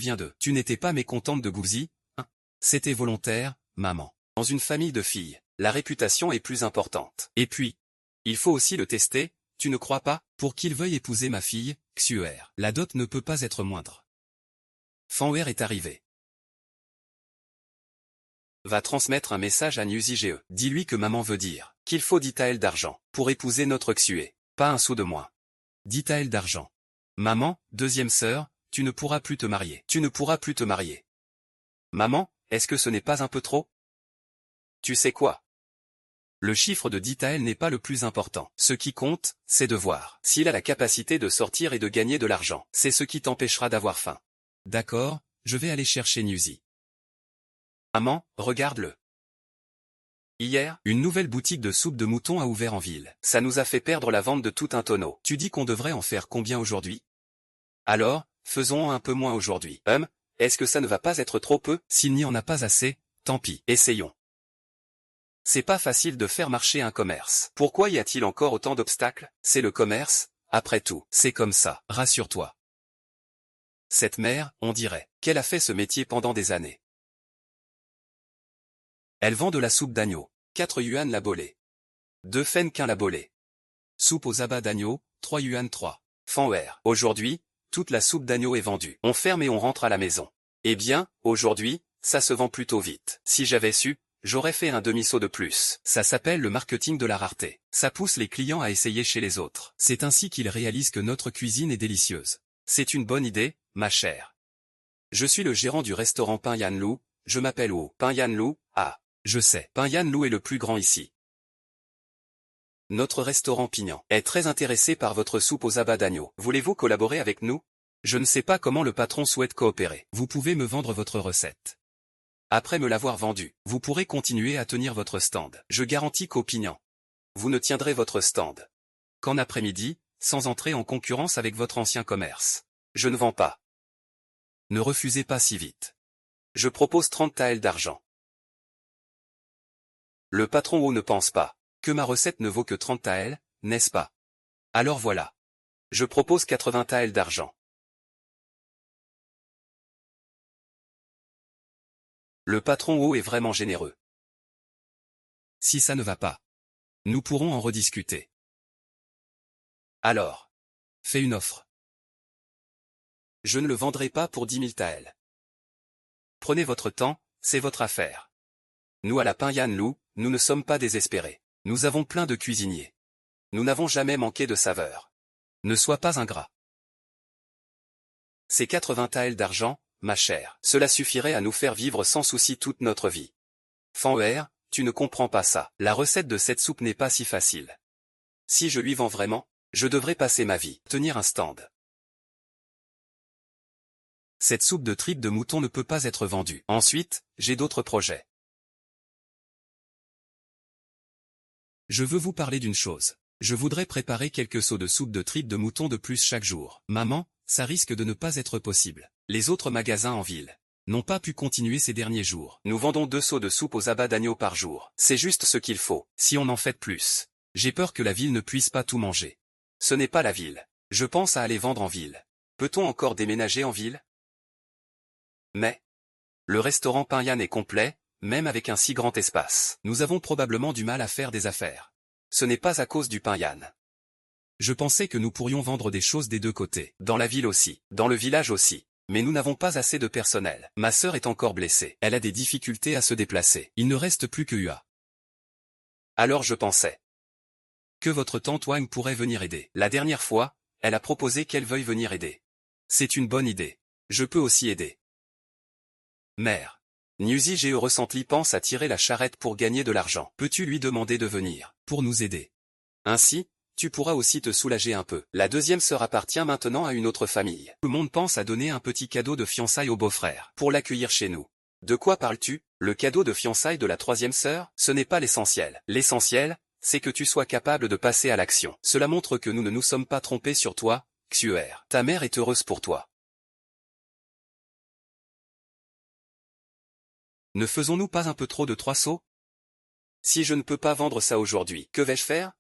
n'étais pas mécontente de Gouzi, hein? C'était volontaire, maman. Dans une famille de filles, la réputation est plus importante. Et puis, il faut aussi le tester, tu ne crois pas? Pour qu'il veuille épouser ma fille, Xuer, la dot ne peut pas être moindre. Fanwer est arrivé. Va transmettre un message à Nuzi. Dis-lui que maman veut dire qu'il faut 10 taels d'argent pour épouser notre Xuer, pas un sou de moins. 10 taels d'argent. Maman, deuxième sœur, tu ne pourras plus te marier. Tu ne pourras plus te marier. Maman, est-ce que ce n'est pas un peu trop? Tu sais quoi? Le chiffre de 10 taels n'est pas le plus important. Ce qui compte, c'est de voir s'il a la capacité de sortir et de gagner de l'argent. C'est ce qui t'empêchera d'avoir faim. D'accord, je vais aller chercher Nuzi. Maman, regarde-le. Hier, une nouvelle boutique de soupe de mouton a ouvert en ville. Ça nous a fait perdre la vente de tout un tonneau. Tu dis qu'on devrait en faire combien aujourd'hui? Alors, faisons un peu moins aujourd'hui. Est-ce que ça ne va pas être trop peu? S'il n'y en a pas assez, tant pis, essayons. C'est pas facile de faire marcher un commerce. Pourquoi y a-t-il encore autant d'obstacles? C'est le commerce, après tout. C'est comme ça, rassure-toi. Cette mère, on dirait qu'elle a fait ce métier pendant des années. Elle vend de la soupe d'agneau. 4 yuan la bolée. 2 fenquin la bolée. Soupe aux abats d'agneau, 3 yuan 3. Fanwer. Aujourd'hui, toute la soupe d'agneau est vendue. On ferme et on rentre à la maison. Eh bien, aujourd'hui, ça se vend plutôt vite. Si j'avais su, j'aurais fait un demi-saut de plus. Ça s'appelle le marketing de la rareté. Ça pousse les clients à essayer chez les autres. C'est ainsi qu'ils réalisent que notre cuisine est délicieuse. C'est une bonne idée, ma chère. Je suis le gérant du restaurant Pain Yan Lu, je m'appelle Wu. Pain Yan Lu, ah. Je sais, Pain Yan Lu est le plus grand ici. Notre restaurant Pignan est très intéressé par votre soupe aux abats d'agneau. Voulez-vous collaborer avec nous? Je ne sais pas comment le patron souhaite coopérer. Vous pouvez me vendre votre recette. Après me l'avoir vendue, vous pourrez continuer à tenir votre stand. Je garantis qu'au Pignan, vous ne tiendrez votre stand qu'en après-midi, sans entrer en concurrence avec votre ancien commerce. Je ne vends pas. Ne refusez pas si vite. Je propose 30 taels d'argent. Le patron Wu ne pense pas que ma recette ne vaut que 30 taels, n'est-ce pas? Alors voilà. Je propose 80 taels d'argent. Le patron Wu est vraiment généreux. Si ça ne va pas, nous pourrons en rediscuter. Alors, fais une offre. Je ne le vendrai pas pour 10 000 taels. Prenez votre temps, c'est votre affaire. Nous à la Pain Yan Lu, nous ne sommes pas désespérés. Nous avons plein de cuisiniers. Nous n'avons jamais manqué de saveur. Ne sois pas ingrat. Ces 80 taels d'argent, ma chère, cela suffirait à nous faire vivre sans souci toute notre vie. Fanwer, tu ne comprends pas ça. La recette de cette soupe n'est pas si facile. Si je lui vends vraiment, je devrais passer ma vie, tenir un stand. Cette soupe de tripes de mouton ne peut pas être vendue. Ensuite, j'ai d'autres projets. Je veux vous parler d'une chose. Je voudrais préparer quelques seaux de soupe de tripes de mouton de plus chaque jour. Maman, ça risque de ne pas être possible. Les autres magasins en ville n'ont pas pu continuer ces derniers jours. Nous vendons 2 seaux de soupe aux abats d'agneau par jour. C'est juste ce qu'il faut. Si on en fait plus, j'ai peur que la ville ne puisse pas tout manger. Ce n'est pas la ville. Je pense à aller vendre en ville. Peut-on encore déménager en ville? Mais le restaurant Pain Yan est complet, même avec un si grand espace. Nous avons probablement du mal à faire des affaires. Ce n'est pas à cause du Pain Yan. Je pensais que nous pourrions vendre des choses des deux côtés. Dans la ville aussi, dans le village aussi. Mais nous n'avons pas assez de personnel. Ma sœur est encore blessée. Elle a des difficultés à se déplacer. Il ne reste plus que Ua. Alors je pensais que votre tante Wang pourrait venir aider. la dernière fois, elle a proposé qu'elle veuille venir aider. C'est une bonne idée. Je peux aussi aider. Mère. Newsy j'ai ressenti pense à tirer la charrette pour gagner de l'argent. Peux-tu lui demander de venir pour nous aider? Ainsi, tu pourras aussi te soulager un peu. La deuxième sœur appartient maintenant à une autre famille. Tout le monde pense à donner un petit cadeau de fiançailles au beau-frère. Pour l'accueillir chez nous. De quoi parles-tu? Le cadeau de fiançailles de la troisième sœur? Ce n'est pas l'essentiel. L'essentiel, c'est que tu sois capable de passer à l'action. Cela montre que nous ne nous sommes pas trompés sur toi, Xuer. Ta mère est heureuse pour toi. Ne faisons-nous pas un peu trop de 3 sauts? Si je ne peux pas vendre ça aujourd'hui, que vais-je faire?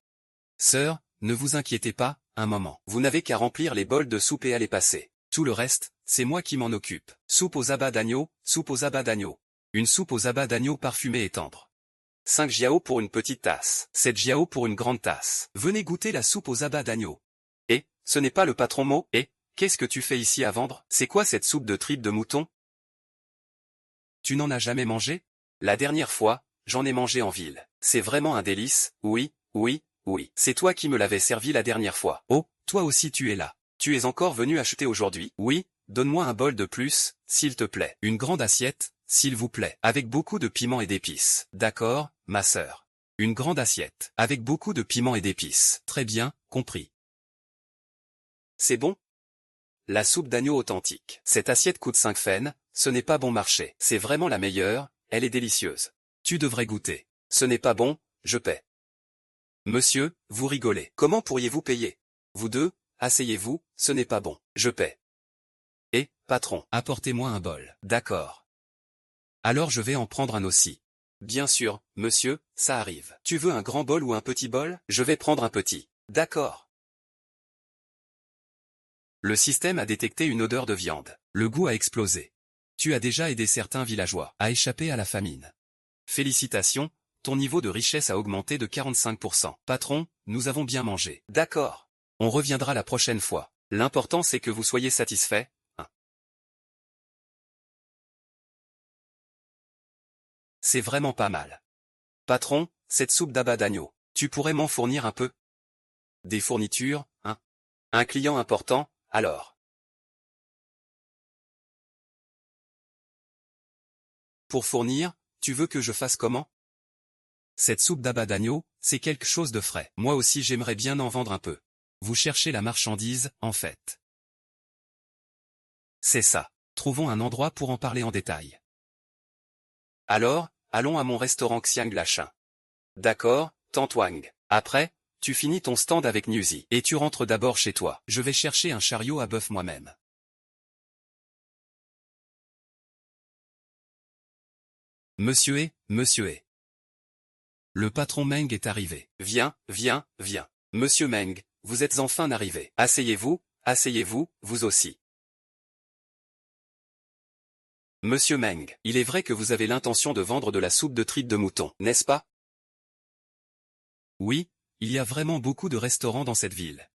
Sœur, ne vous inquiétez pas, un moment. Vous n'avez qu'à remplir les bols de soupe et à les passer. Tout le reste, c'est moi qui m'en occupe. Soupe aux abats d'agneau, soupe aux abats d'agneau. Une soupe aux abats d'agneau parfumée et tendre. 5 jiao pour une petite tasse. 7 jiao pour une grande tasse. Venez goûter la soupe aux abats d'agneau. Et, ce n'est pas le patron Mo? Et, qu'est-ce que tu fais ici à vendre? C'est quoi cette soupe de tripes de mouton? Tu n'en as jamais mangé? La dernière fois, j'en ai mangé en ville. C'est vraiment un délice, oui, oui, oui. C'est toi qui me l'avais servi la dernière fois. Oh, toi aussi tu es là. Tu es encore venu acheter aujourd'hui? Oui, donne-moi un bol de plus, s'il te plaît. Une grande assiette, s'il vous plaît. Avec beaucoup de piment et d'épices. D'accord, ma sœur. Une grande assiette. Avec beaucoup de piment et d'épices. Très bien, compris. C'est bon? La soupe d'agneau authentique. Cette assiette coûte 5 fennes, ce n'est pas bon marché. C'est vraiment la meilleure, elle est délicieuse. Tu devrais goûter. Ce n'est pas bon, je paie. Monsieur, vous rigolez. Comment pourriez-vous payer? Vous deux, asseyez-vous, ce n'est pas bon. Je paie. Et, patron. Apportez-moi un bol. D'accord. Alors je vais en prendre un aussi. Bien sûr, monsieur, ça arrive. Tu veux un grand bol ou un petit bol? Je vais prendre un petit. D'accord. Le système a détecté une odeur de viande. Le goût a explosé. Tu as déjà aidé certains villageois à échapper à la famine. Félicitations, ton niveau de richesse a augmenté de 45%. Patron, nous avons bien mangé. D'accord. On reviendra la prochaine fois. L'important c'est que vous soyez satisfait. C'est vraiment pas mal. Patron, cette soupe d'abat d'agneau, tu pourrais m'en fournir un peu? Des fournitures, hein? Un client important, alors. Pour fournir, tu veux que je fasse comment? Cette soupe d'abat d'agneau, c'est quelque chose de frais. Moi aussi j'aimerais bien en vendre un peu. Vous cherchez la marchandise, en fait. C'est ça. Trouvons un endroit pour en parler en détail. Alors, allons à mon restaurant Xiang Lachin. D'accord, tante Wang. Après, tu finis ton stand avec Newsy. Et tu rentres d'abord chez toi. Je vais chercher un chariot à bœuf moi-même. Monsieur est. Le patron Meng est arrivé. Viens, viens, viens. Monsieur Meng, vous êtes enfin arrivé. Asseyez-vous, vous aussi. Monsieur Meng, il est vrai que vous avez l'intention de vendre de la soupe de tripes de mouton, n'est-ce pas? Oui, il y a vraiment beaucoup de restaurants dans cette ville.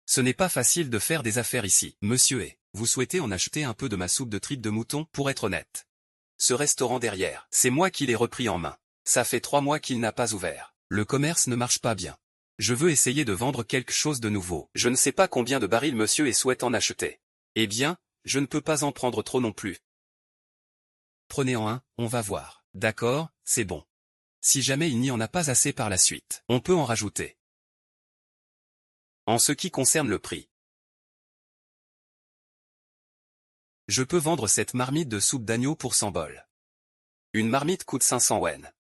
Ce n'est pas facile de faire des affaires ici. Monsieur vous souhaitez en acheter un peu de ma soupe de tripes de mouton? Pour être honnête. Ce restaurant derrière, c'est moi qui l'ai repris en main. Ça fait 3 mois qu'il n'a pas ouvert. Le commerce ne marche pas bien. Je veux essayer de vendre quelque chose de nouveau. Je ne sais pas combien de barils monsieur souhaite en acheter. Eh bien, je ne peux pas en prendre trop non plus. Prenez-en un, on va voir. D'accord, c'est bon. Si jamais il n'y en a pas assez par la suite, on peut en rajouter. En ce qui concerne le prix. Je peux vendre cette marmite de soupe d'agneau pour 100 bols. Une marmite coûte 500 wen.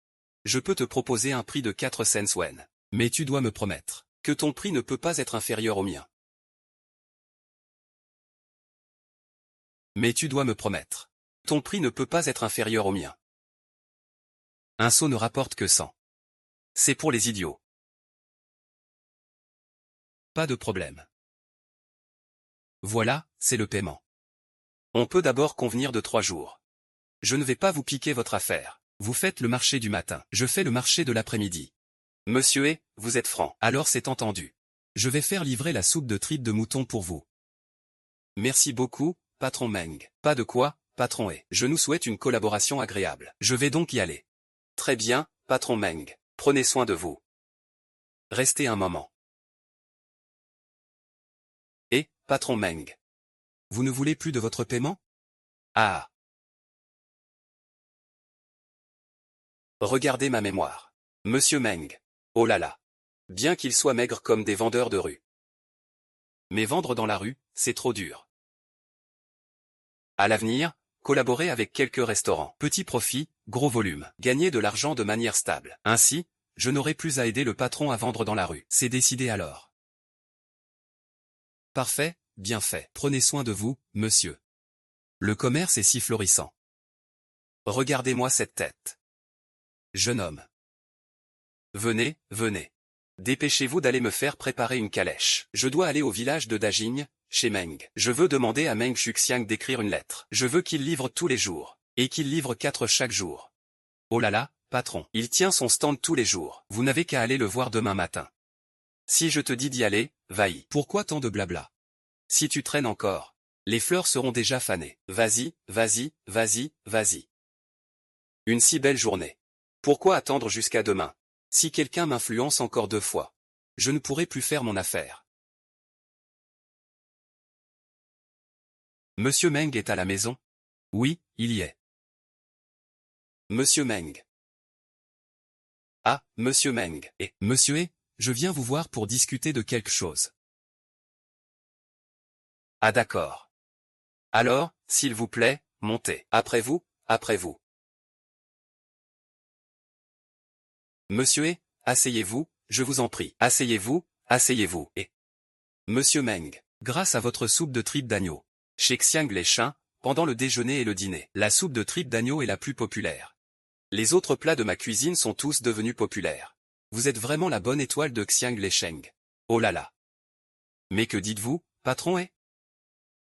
Je peux te proposer un prix de 4 cents wen. Mais tu dois me promettre que ton prix ne peut pas être inférieur au mien. Mais tu dois me promettre. Ton prix ne peut pas être inférieur au mien. Un seau ne rapporte que 100. C'est pour les idiots. Pas de problème. Voilà, c'est le paiement. On peut d'abord convenir de 3 jours. Je ne vais pas vous piquer votre affaire. Vous faites le marché du matin. Je fais le marché de l'après-midi. Monsieur vous êtes franc. Alors c'est entendu. Je vais faire livrer la soupe de tripes de mouton pour vous. Merci beaucoup, patron Meng. Pas de quoi, patron Je nous souhaite une collaboration agréable. Je vais donc y aller. Très bien, patron Meng. Prenez soin de vous. Restez un moment. Et, patron Meng. Vous ne voulez plus de votre paiement? Ah. Regardez ma mémoire. Monsieur Meng. Oh là là. Bien qu'il soit maigre comme des vendeurs de rue. Mais vendre dans la rue, c'est trop dur. À l'avenir, collaborer avec quelques restaurants. Petit profit, gros volume. Gagner de l'argent de manière stable. Ainsi, je n'aurai plus à aider le patron à vendre dans la rue. C'est décidé alors. Parfait, bien fait. Prenez soin de vous, monsieur. Le commerce est si florissant. Regardez-moi cette tête. Jeune homme. Venez, venez. Dépêchez-vous d'aller me faire préparer une calèche. Je dois aller au village de Dajing, chez Meng. Je veux demander à Meng Shuxiang d'écrire une lettre. Je veux qu'il livre tous les jours. Et qu'il livre 4 chaque jour. Oh là là, patron. Il tient son stand tous les jours. Vous n'avez qu'à aller le voir demain matin. Si je te dis d'y aller, va-y. Pourquoi tant de blabla? Si tu traînes encore, les fleurs seront déjà fanées. Vas-y, vas-y, vas-y, vas-y. Une si belle journée. Pourquoi attendre jusqu'à demain? Si quelqu'un m'influence encore 2 fois, je ne pourrai plus faire mon affaire. Monsieur Meng est à la maison? Oui, il y est. Monsieur Meng. Ah, Monsieur Meng. Et, monsieur je viens vous voir pour discuter de quelque chose. Ah d'accord. Alors, s'il vous plaît, montez. Après vous, après vous. Monsieur asseyez-vous, je vous en prie. Asseyez-vous, asseyez-vous. Et Monsieur Meng. Grâce à votre soupe de tripes d'agneau. Chez Xiang les Chins, pendant le déjeuner et le dîner. La soupe de tripes d'agneau est la plus populaire. Les autres plats de ma cuisine sont tous devenus populaires. Vous êtes vraiment la bonne étoile de Xiang les Sheng. Oh là là. Mais que dites-vous, patron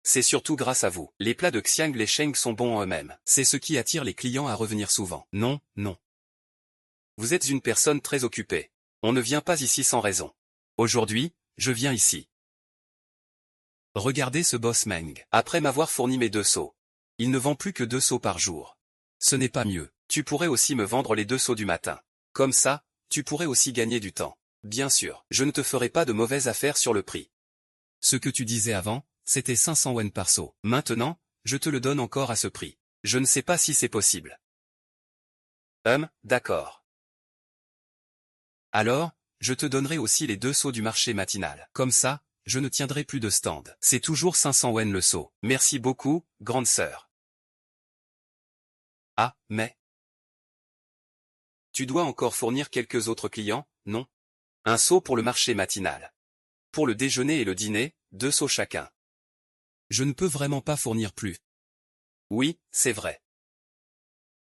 C'est surtout grâce à vous. Les plats de Xiang les Sheng sont bons en eux-mêmes. C'est ce qui attire les clients à revenir souvent. Non, non. Vous êtes une personne très occupée. On ne vient pas ici sans raison. Aujourd'hui, je viens ici. Regardez ce boss Meng. Après m'avoir fourni mes 2 seaux. Il ne vend plus que 2 seaux par jour. Ce n'est pas mieux. Tu pourrais aussi me vendre les 2 seaux du matin. Comme ça, tu pourrais aussi gagner du temps. Bien sûr, je ne te ferai pas de mauvaises affaires sur le prix. Ce que tu disais avant, c'était 500 wen par seau. Maintenant, je te le donne encore à ce prix. Je ne sais pas si c'est possible. D'accord. Alors, je te donnerai aussi les 2 seaux du marché matinal. Comme ça, je ne tiendrai plus de stand. C'est toujours 500 wen le seau. Merci beaucoup, grande sœur. Ah, mais... Tu dois encore fournir quelques autres clients, non? Un seau pour le marché matinal. Pour le déjeuner et le dîner, 2 seaux chacun. Je ne peux vraiment pas fournir plus. Oui, c'est vrai.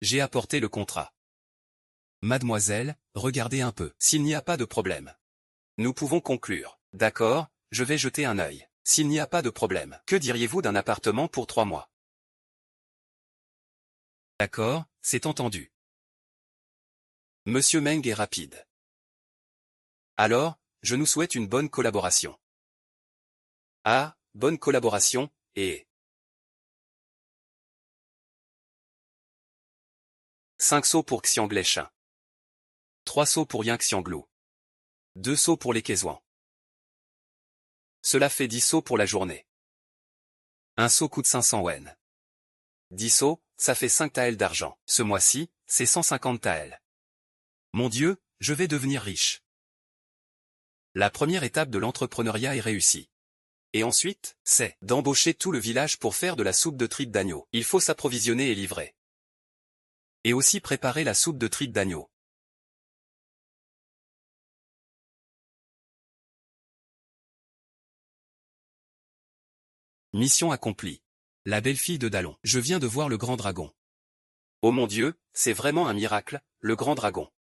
J'ai apporté le contrat. Mademoiselle, regardez un peu. S'il n'y a pas de problème. Nous pouvons conclure. D'accord, je vais jeter un œil. S'il n'y a pas de problème. Que diriez-vous d'un appartement pour 3 mois? D'accord, c'est entendu. Monsieur Meng est rapide. Alors, je nous souhaite une bonne collaboration. Ah, bonne collaboration, et... 5 seaux pour Xiang les Chins. 3 seaux pour Yang Xianglu. 2 seaux pour les Kézouans. Cela fait 10 seaux pour la journée. Un seau coûte 500 wen. 10 seaux, ça fait 5 taels d'argent. Ce mois-ci, c'est 150 taels. Mon Dieu, je vais devenir riche. La première étape de l'entrepreneuriat est réussie. Et ensuite, c'est d'embaucher tout le village pour faire de la soupe de tripes d'agneau. Il faut s'approvisionner et livrer. Et aussi préparer la soupe de tripes d'agneau. Mission accomplie. La belle-fille de Dallon. Je viens de voir le grand dragon. Oh mon Dieu, c'est vraiment un miracle, le grand dragon.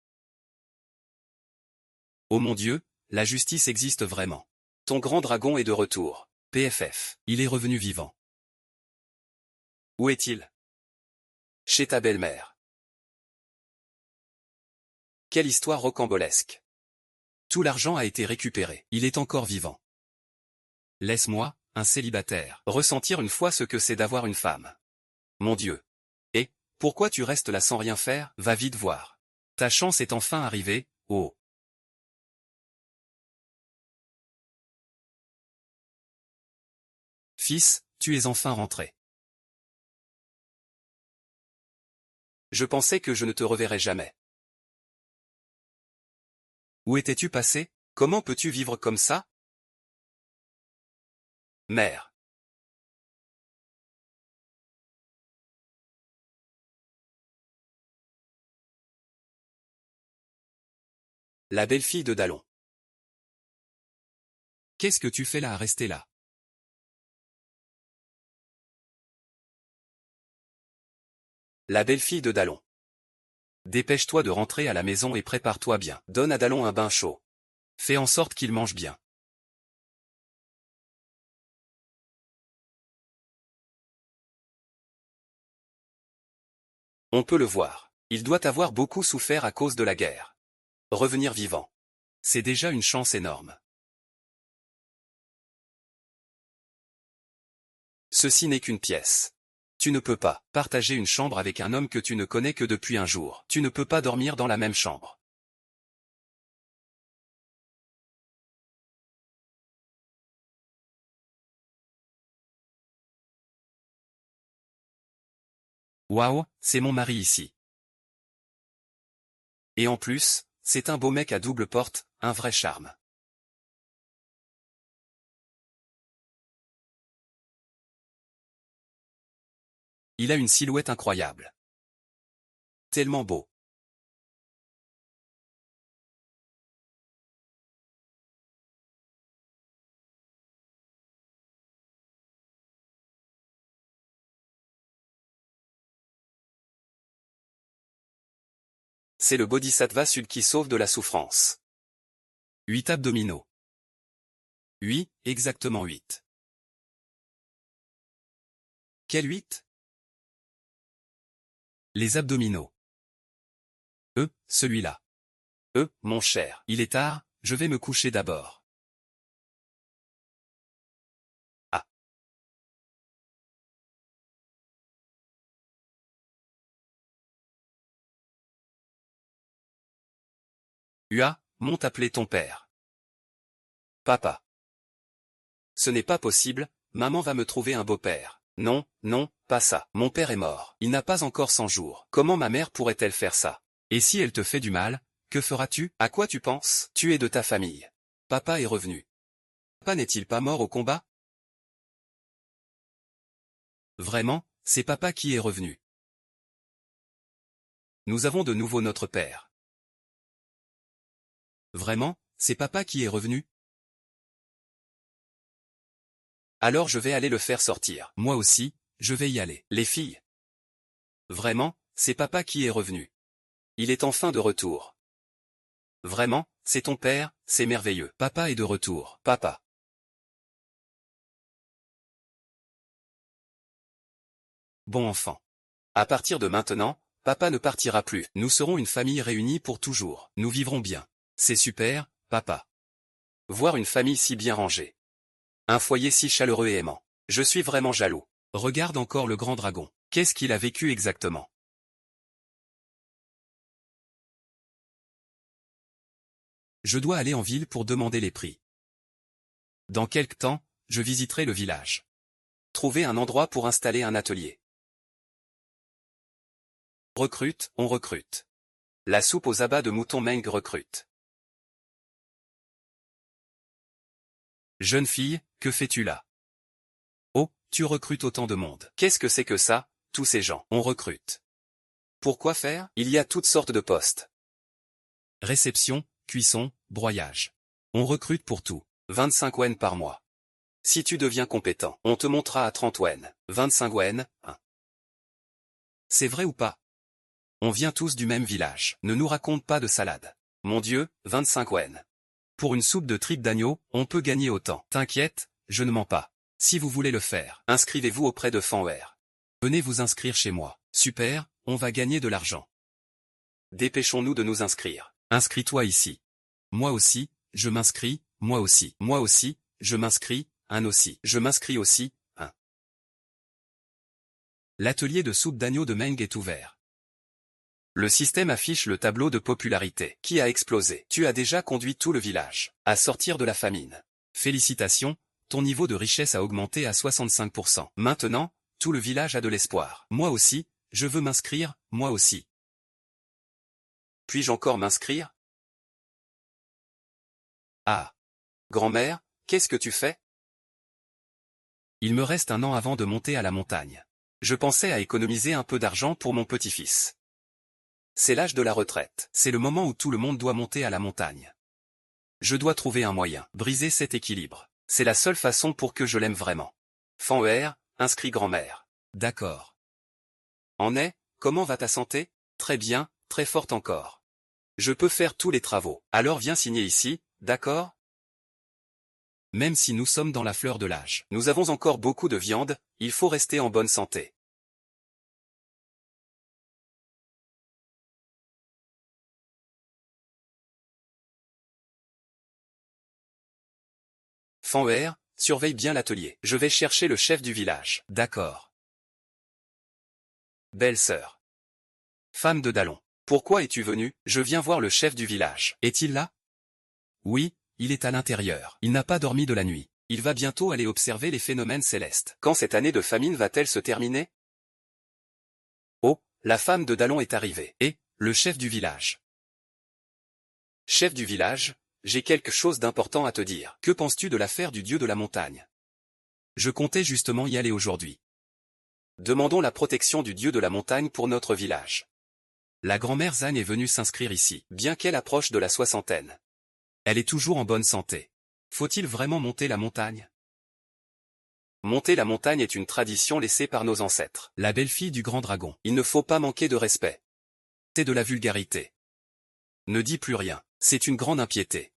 Oh mon Dieu, la justice existe vraiment. Ton grand dragon est de retour. PFF. Il est revenu vivant. Où est-il? Chez ta belle-mère. Quelle histoire rocambolesque. Tout l'argent a été récupéré. Il est encore vivant. Laisse-moi, un célibataire, ressentir une fois ce que c'est d'avoir une femme. Mon Dieu. Et, pourquoi tu restes là sans rien faire? Va vite voir. Ta chance est enfin arrivée, oh. Fils, tu es enfin rentré. Je pensais que je ne te reverrais jamais. Où étais-tu passé? Comment peux-tu vivre comme ça? Mère. La belle-fille de Dallon. Qu'est-ce que tu fais là à rester là? La belle-fille de Dallon. Dépêche-toi de rentrer à la maison et prépare-toi bien. Donne à Dallon un bain chaud. Fais en sorte qu'il mange bien. On peut le voir. Il doit avoir beaucoup souffert à cause de la guerre. Revenir vivant. C'est déjà une chance énorme. Ceci n'est qu'une pièce. Tu ne peux pas partager une chambre avec un homme que tu ne connais que depuis un jour. Tu ne peux pas dormir dans la même chambre. Waouh, c'est mon mari ici. Et en plus, c'est un beau mec à double porte, un vrai charme. Il a une silhouette incroyable. Tellement beau. C'est le Bodhisattva Sud qui sauve de la souffrance. 8 abdominaux. Oui, exactement 8. Quel 8? Les abdominaux. Celui-là. Mon cher, il est tard, je vais me coucher d'abord. Ah. Monte appeler ton père. Papa. Ce n'est pas possible, maman va me trouver un beau-père. Non, non, pas ça. Mon père est mort. Il n'a pas encore 100 jours. Comment ma mère pourrait-elle faire ça? Et si elle te fait du mal, que feras-tu? À quoi tu penses? Tu es de ta famille. Papa est revenu. Papa n'est-il pas mort au combat? Vraiment, c'est papa qui est revenu. Nous avons de nouveau notre père. Vraiment, c'est papa qui est revenu? Alors je vais aller le faire sortir. Moi aussi, je vais y aller. Les filles. Vraiment, c'est papa qui est revenu. Il est enfin de retour. Vraiment, c'est ton père, c'est merveilleux. Papa est de retour. Papa. Bon enfant. À partir de maintenant, papa ne partira plus. Nous serons une famille réunie pour toujours. Nous vivrons bien. C'est super, papa. Voir une famille si bien rangée. Un foyer si chaleureux et aimant. Je suis vraiment jaloux. Regarde encore le grand dragon. Qu'est-ce qu'il a vécu exactement? Je dois aller en ville pour demander les prix. Dans quelque temps, je visiterai le village. Trouver un endroit pour installer un atelier. Recrute, on recrute. La soupe aux abats de mouton Meng recrute. Jeune fille, que fais-tu là? Oh, tu recrutes autant de monde. Qu'est-ce que c'est que ça, tous ces gens? On recrute. Pourquoi faire? Il y a toutes sortes de postes. Réception, cuisson, broyage. On recrute pour tout. 25 wen par mois. Si tu deviens compétent, on te montera à 30 wen. 25 wen, 1. C'est vrai ou pas? On vient tous du même village. Ne nous raconte pas de salade. Mon Dieu, 25 wen. Pour une soupe de tripes d'agneau, on peut gagner autant. T'inquiète, je ne mens pas. Si vous voulez le faire, inscrivez-vous auprès de Fanware. Venez vous inscrire chez moi. Super, on va gagner de l'argent. Dépêchons-nous de nous inscrire. Inscris-toi ici. Moi aussi, je m'inscris, moi aussi. Moi aussi, je m'inscris, un aussi. Je m'inscris aussi, un. L'atelier de soupe d'agneau de Meng est ouvert. Le système affiche le tableau de popularité qui a explosé. Tu as déjà conduit tout le village à sortir de la famine. Félicitations, ton niveau de richesse a augmenté à 65%. Maintenant, tout le village a de l'espoir. Moi aussi, je veux m'inscrire, moi aussi. Puis-je encore m'inscrire? Ah. Grand-mère, qu'est-ce que tu fais? Il me reste 1 an avant de monter à la montagne. Je pensais à économiser un peu d'argent pour mon petit-fils. C'est l'âge de la retraite. C'est le moment où tout le monde doit monter à la montagne. Je dois trouver un moyen, briser cet équilibre. C'est la seule façon pour que je l'aime vraiment. Fan inscrit grand-mère. D'accord. En est, comment va ta santé? Très bien, très forte encore. Je peux faire tous les travaux. Alors viens signer ici, d'accord? Même si nous sommes dans la fleur de l'âge. Nous avons encore beaucoup de viande, il faut rester en bonne santé. Fan surveille bien l'atelier. Je vais chercher le chef du village. D'accord. Belle-sœur. Femme de Dallon. Pourquoi es-tu venue? Je viens voir le chef du village. Est-il là? Oui, il est à l'intérieur. Il n'a pas dormi de la nuit. Il va bientôt aller observer les phénomènes célestes. Quand cette année de famine va-t-elle se terminer? Oh, la femme de Dallon est arrivée. Et, le chef du village. Chef du village, j'ai quelque chose d'important à te dire. Que penses-tu de l'affaire du dieu de la montagne? Je comptais justement y aller aujourd'hui. Demandons la protection du dieu de la montagne pour notre village. La grand-mère Zane est venue s'inscrire ici, bien qu'elle approche de la soixantaine. Elle est toujours en bonne santé. Faut-il vraiment monter la montagne? Monter la montagne est une tradition laissée par nos ancêtres. La belle-fille du grand dragon. Il ne faut pas manquer de respect. C'est de la vulgarité. Ne dis plus rien. C'est une grande impiété.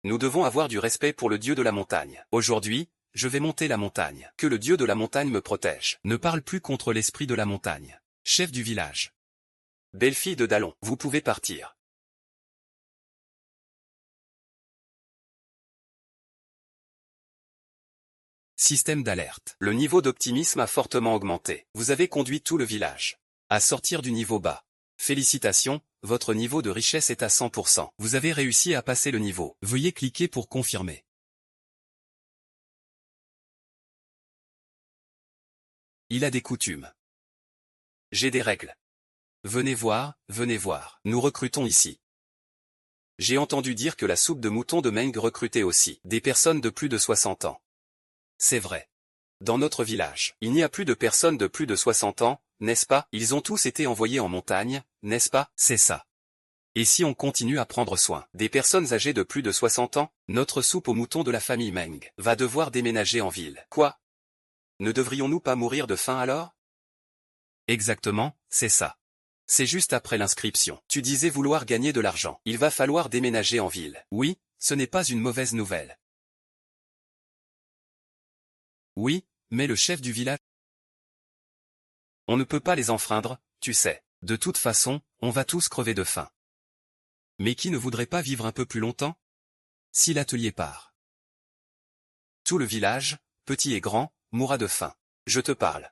Nous devons avoir du respect pour le dieu de la montagne. Aujourd'hui, je vais monter la montagne. Que le dieu de la montagne me protège. Ne parle plus contre l'esprit de la montagne. Chef du village. Belle-fille de Dallon, vous pouvez partir. Système d'alerte. Le niveau d'optimisme a fortement augmenté. Vous avez conduit tout le village à sortir du niveau bas. Félicitations, votre niveau de richesse est à 100%. Vous avez réussi à passer le niveau. Veuillez cliquer pour confirmer. Il a des coutumes. J'ai des règles. Venez voir, nous recrutons ici. J'ai entendu dire que la soupe de mouton de Meng recrutait aussi des personnes de plus de 60 ans. C'est vrai. Dans notre village, il n'y a plus de personnes de plus de 60 ans, n'est-ce pas? Ils ont tous été envoyés en montagne, n'est-ce pas? C'est ça. Et si on continue à prendre soin des personnes âgées de plus de 60 ans, notre soupe aux moutons de la famille Meng va devoir déménager en ville. Quoi? Ne devrions-nous pas mourir de faim alors? Exactement, c'est ça. C'est juste après l'inscription. Tu disais vouloir gagner de l'argent. Il va falloir déménager en ville. Oui, ce n'est pas une mauvaise nouvelle. Oui, mais le chef du village... On ne peut pas les enfreindre, tu sais. De toute façon, on va tous crever de faim. Mais qui ne voudrait pas vivre un peu plus longtemps? Si l'atelier part. Tout le village, petit et grand, mourra de faim. Je te parle.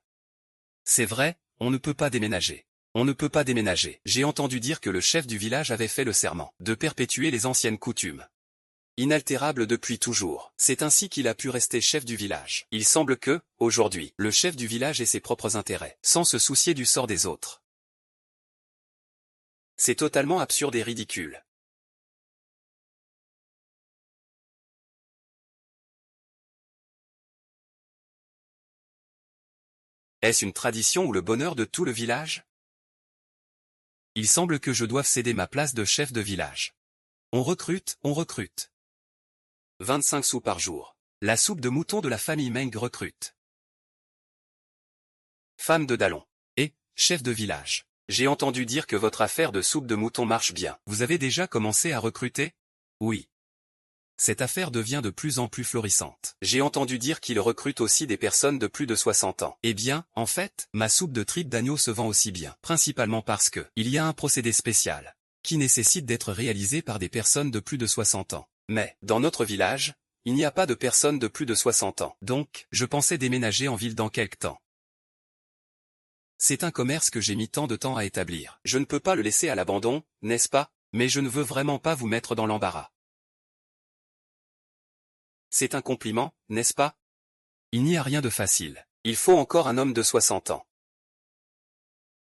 C'est vrai, on ne peut pas déménager. On ne peut pas déménager. J'ai entendu dire que le chef du village avait fait le serment de perpétuer les anciennes coutumes. Inaltérable depuis toujours. C'est ainsi qu'il a pu rester chef du village. Il semble que, aujourd'hui, le chef du village ait ses propres intérêts, sans se soucier du sort des autres. C'est totalement absurde et ridicule. Est-ce une tradition ou le bonheur de tout le village? Il semble que je doive céder ma place de chef de village. On recrute, on recrute. 25 sous par jour. La soupe de mouton de la famille Meng recrute. Femme de Dallon. Et, chef de village. J'ai entendu dire que votre affaire de soupe de mouton marche bien. Vous avez déjà commencé à recruter? Oui. Cette affaire devient de plus en plus florissante. J'ai entendu dire qu'il recrute aussi des personnes de plus de 60 ans. Eh bien, en fait, ma soupe de tripes d'agneau se vend aussi bien. Principalement parce que, il y a un procédé spécial, qui nécessite d'être réalisé par des personnes de plus de 60 ans. Mais, dans notre village, il n'y a pas de personnes de plus de 60 ans. Donc, je pensais déménager en ville dans quelque temps. C'est un commerce que j'ai mis tant de temps à établir. Je ne peux pas le laisser à l'abandon, n'est-ce pas? Mais je ne veux vraiment pas vous mettre dans l'embarras. C'est un compliment, n'est-ce pas? Il n'y a rien de facile. Il faut encore un homme de 60 ans.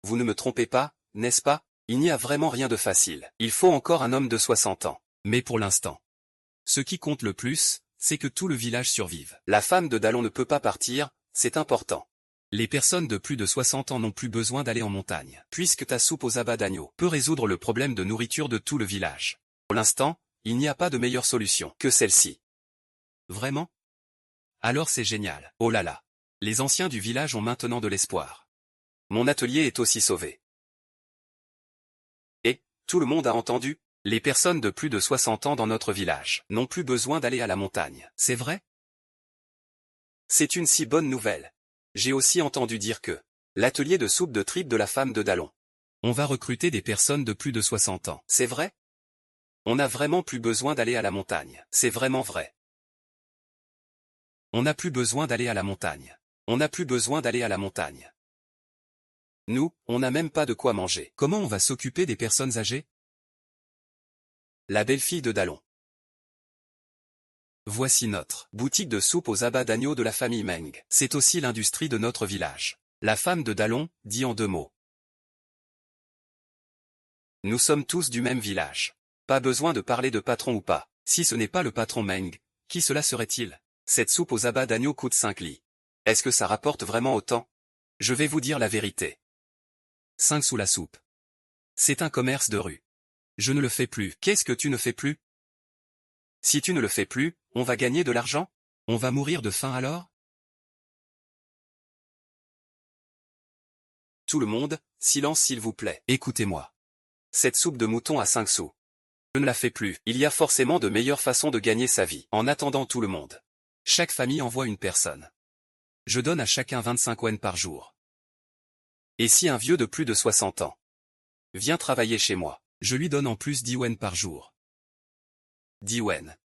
Vous ne me trompez pas, n'est-ce pas? Il n'y a vraiment rien de facile. Il faut encore un homme de 60 ans. Mais pour l'instant, ce qui compte le plus, c'est que tout le village survive. La femme de Dallon ne peut pas partir, c'est important. Les personnes de plus de 60 ans n'ont plus besoin d'aller en montagne, puisque ta soupe aux abats d'agneau peut résoudre le problème de nourriture de tout le village. Pour l'instant, il n'y a pas de meilleure solution que celle-ci. Vraiment? Alors c'est génial. Oh là là. Les anciens du village ont maintenant de l'espoir. Mon atelier est aussi sauvé. Et, tout le monde a entendu? Les personnes de plus de 60 ans dans notre village n'ont plus besoin d'aller à la montagne. C'est vrai? C'est une si bonne nouvelle. J'ai aussi entendu dire que l'atelier de soupe de tripes de la femme de Dallon. On va recruter des personnes de plus de 60 ans. C'est vrai? On n'a vraiment plus besoin d'aller à la montagne. C'est vraiment vrai. On n'a plus besoin d'aller à la montagne. On n'a plus besoin d'aller à la montagne. Nous, on n'a même pas de quoi manger. Comment on va s'occuper des personnes âgées? La belle-fille de Dallon. Voici notre boutique de soupe aux abats d'agneau de la famille Meng. C'est aussi l'industrie de notre village. La femme de Dallon, dit en 2 mots. Nous sommes tous du même village. Pas besoin de parler de patron ou pas. Si ce n'est pas le patron Meng, qui cela serait-il? Cette soupe aux abats d'agneau coûte 5 li. Est-ce que ça rapporte vraiment autant? Je vais vous dire la vérité. 5 sous la soupe. C'est un commerce de rue. Je ne le fais plus. Qu'est-ce que tu ne fais plus? Si tu ne le fais plus, on va gagner de l'argent? On va mourir de faim alors? Tout le monde, silence s'il vous plaît. Écoutez-moi. Cette soupe de mouton à 5 sous. Je ne la fais plus. Il y a forcément de meilleures façons de gagner sa vie. En attendant tout le monde. Chaque famille envoie une personne. Je donne à chacun 25 wen par jour. Et si un vieux de plus de 60 ans vient travailler chez moi, je lui donne en plus 10 wen par jour. 10 wen.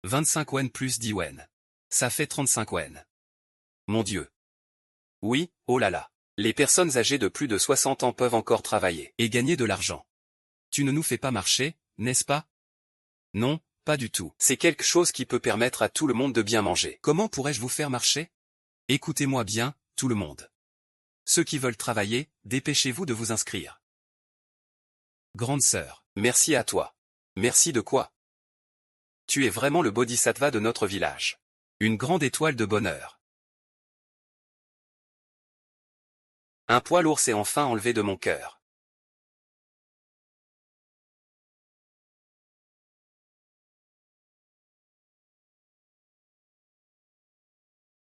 25 wen plus 10 wen. Ça fait 35 wen. Mon Dieu. Oui, oh là là. Les personnes âgées de plus de 60 ans peuvent encore travailler et gagner de l'argent. Tu ne nous fais pas marcher, n'est-ce pas? Non, pas du tout. C'est quelque chose qui peut permettre à tout le monde de bien manger. Comment pourrais-je vous faire marcher? Écoutez-moi bien, tout le monde. Ceux qui veulent travailler, dépêchez-vous de vous inscrire. Grande sœur, merci à toi. Merci de quoi? Tu es vraiment le bodhisattva de notre village. Une grande étoile de bonheur. Un poids lourd s'est enfin enlevé de mon cœur.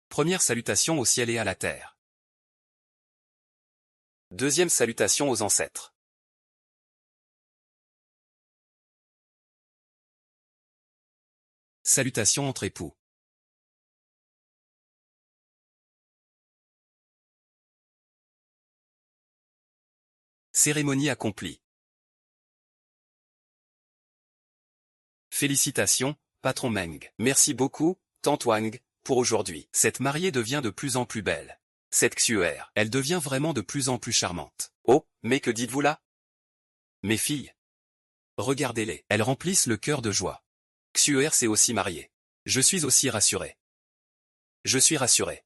Première salutation au ciel et à la terre. Deuxième salutation aux ancêtres. Salutations entre époux. Cérémonie accomplie. Félicitations, patron Meng. Merci beaucoup, tante Wang, pour aujourd'hui. Cette mariée devient de plus en plus belle. Cette Xuer, elle devient vraiment de plus en plus charmante. Oh, mais que dites-vous là? Mes filles. Regardez-les, elles remplissent le cœur de joie. Xuer s'est aussi mariée. Je suis aussi rassuré. Je suis rassuré.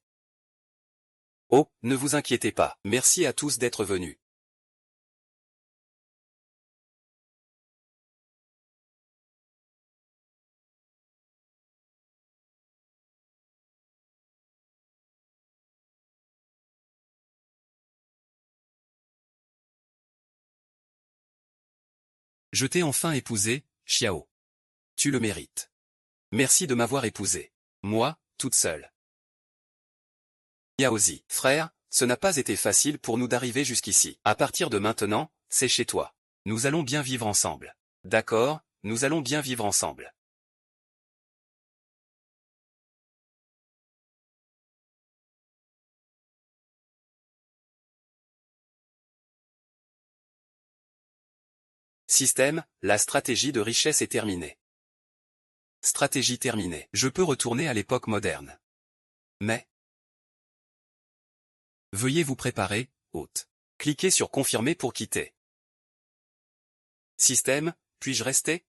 Oh, ne vous inquiétez pas, merci à tous d'être venus. Je t'ai enfin épousé, Xiao. Tu le mérites. Merci de m'avoir épousé. Moi, toute seule. Yaozi, frère, ce n'a pas été facile pour nous d'arriver jusqu'ici. À partir de maintenant, c'est chez toi. Nous allons bien vivre ensemble. D'accord, nous allons bien vivre ensemble. Système, la stratégie de richesse est terminée. Stratégie terminée. Je peux retourner à l'époque moderne. Mais Veuillez vous préparer, hôte. Cliquez sur confirmer pour quitter. Système, puis-je rester?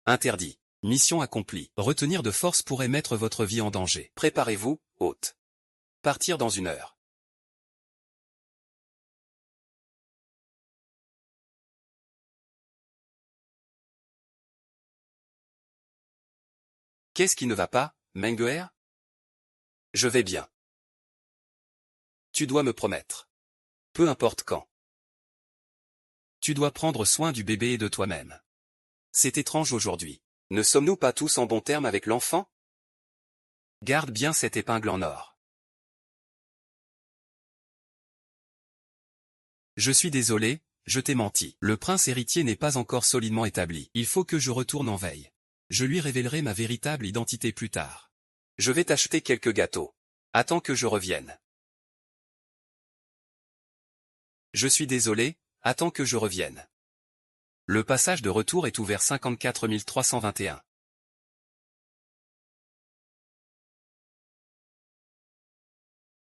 Interdit. Mission accomplie. Retenir de force pourrait mettre votre vie en danger. Préparez-vous, hôte. Partir dans 1 heure. Qu'est-ce qui ne va pas, Menguer? Je vais bien. Tu dois me promettre. Peu importe quand. Tu dois prendre soin du bébé et de toi-même. C'est étrange aujourd'hui. Ne sommes-nous pas tous en bons termes avec l'enfant? Garde bien cette épingle en or. Je suis désolé, je t'ai menti. Le prince héritier n'est pas encore solidement établi. Il faut que je retourne en veille. Je lui révélerai ma véritable identité plus tard. Je vais t'acheter quelques gâteaux. Attends que je revienne. Je suis désolé, attends que je revienne. Le passage de retour est ouvert 54 321.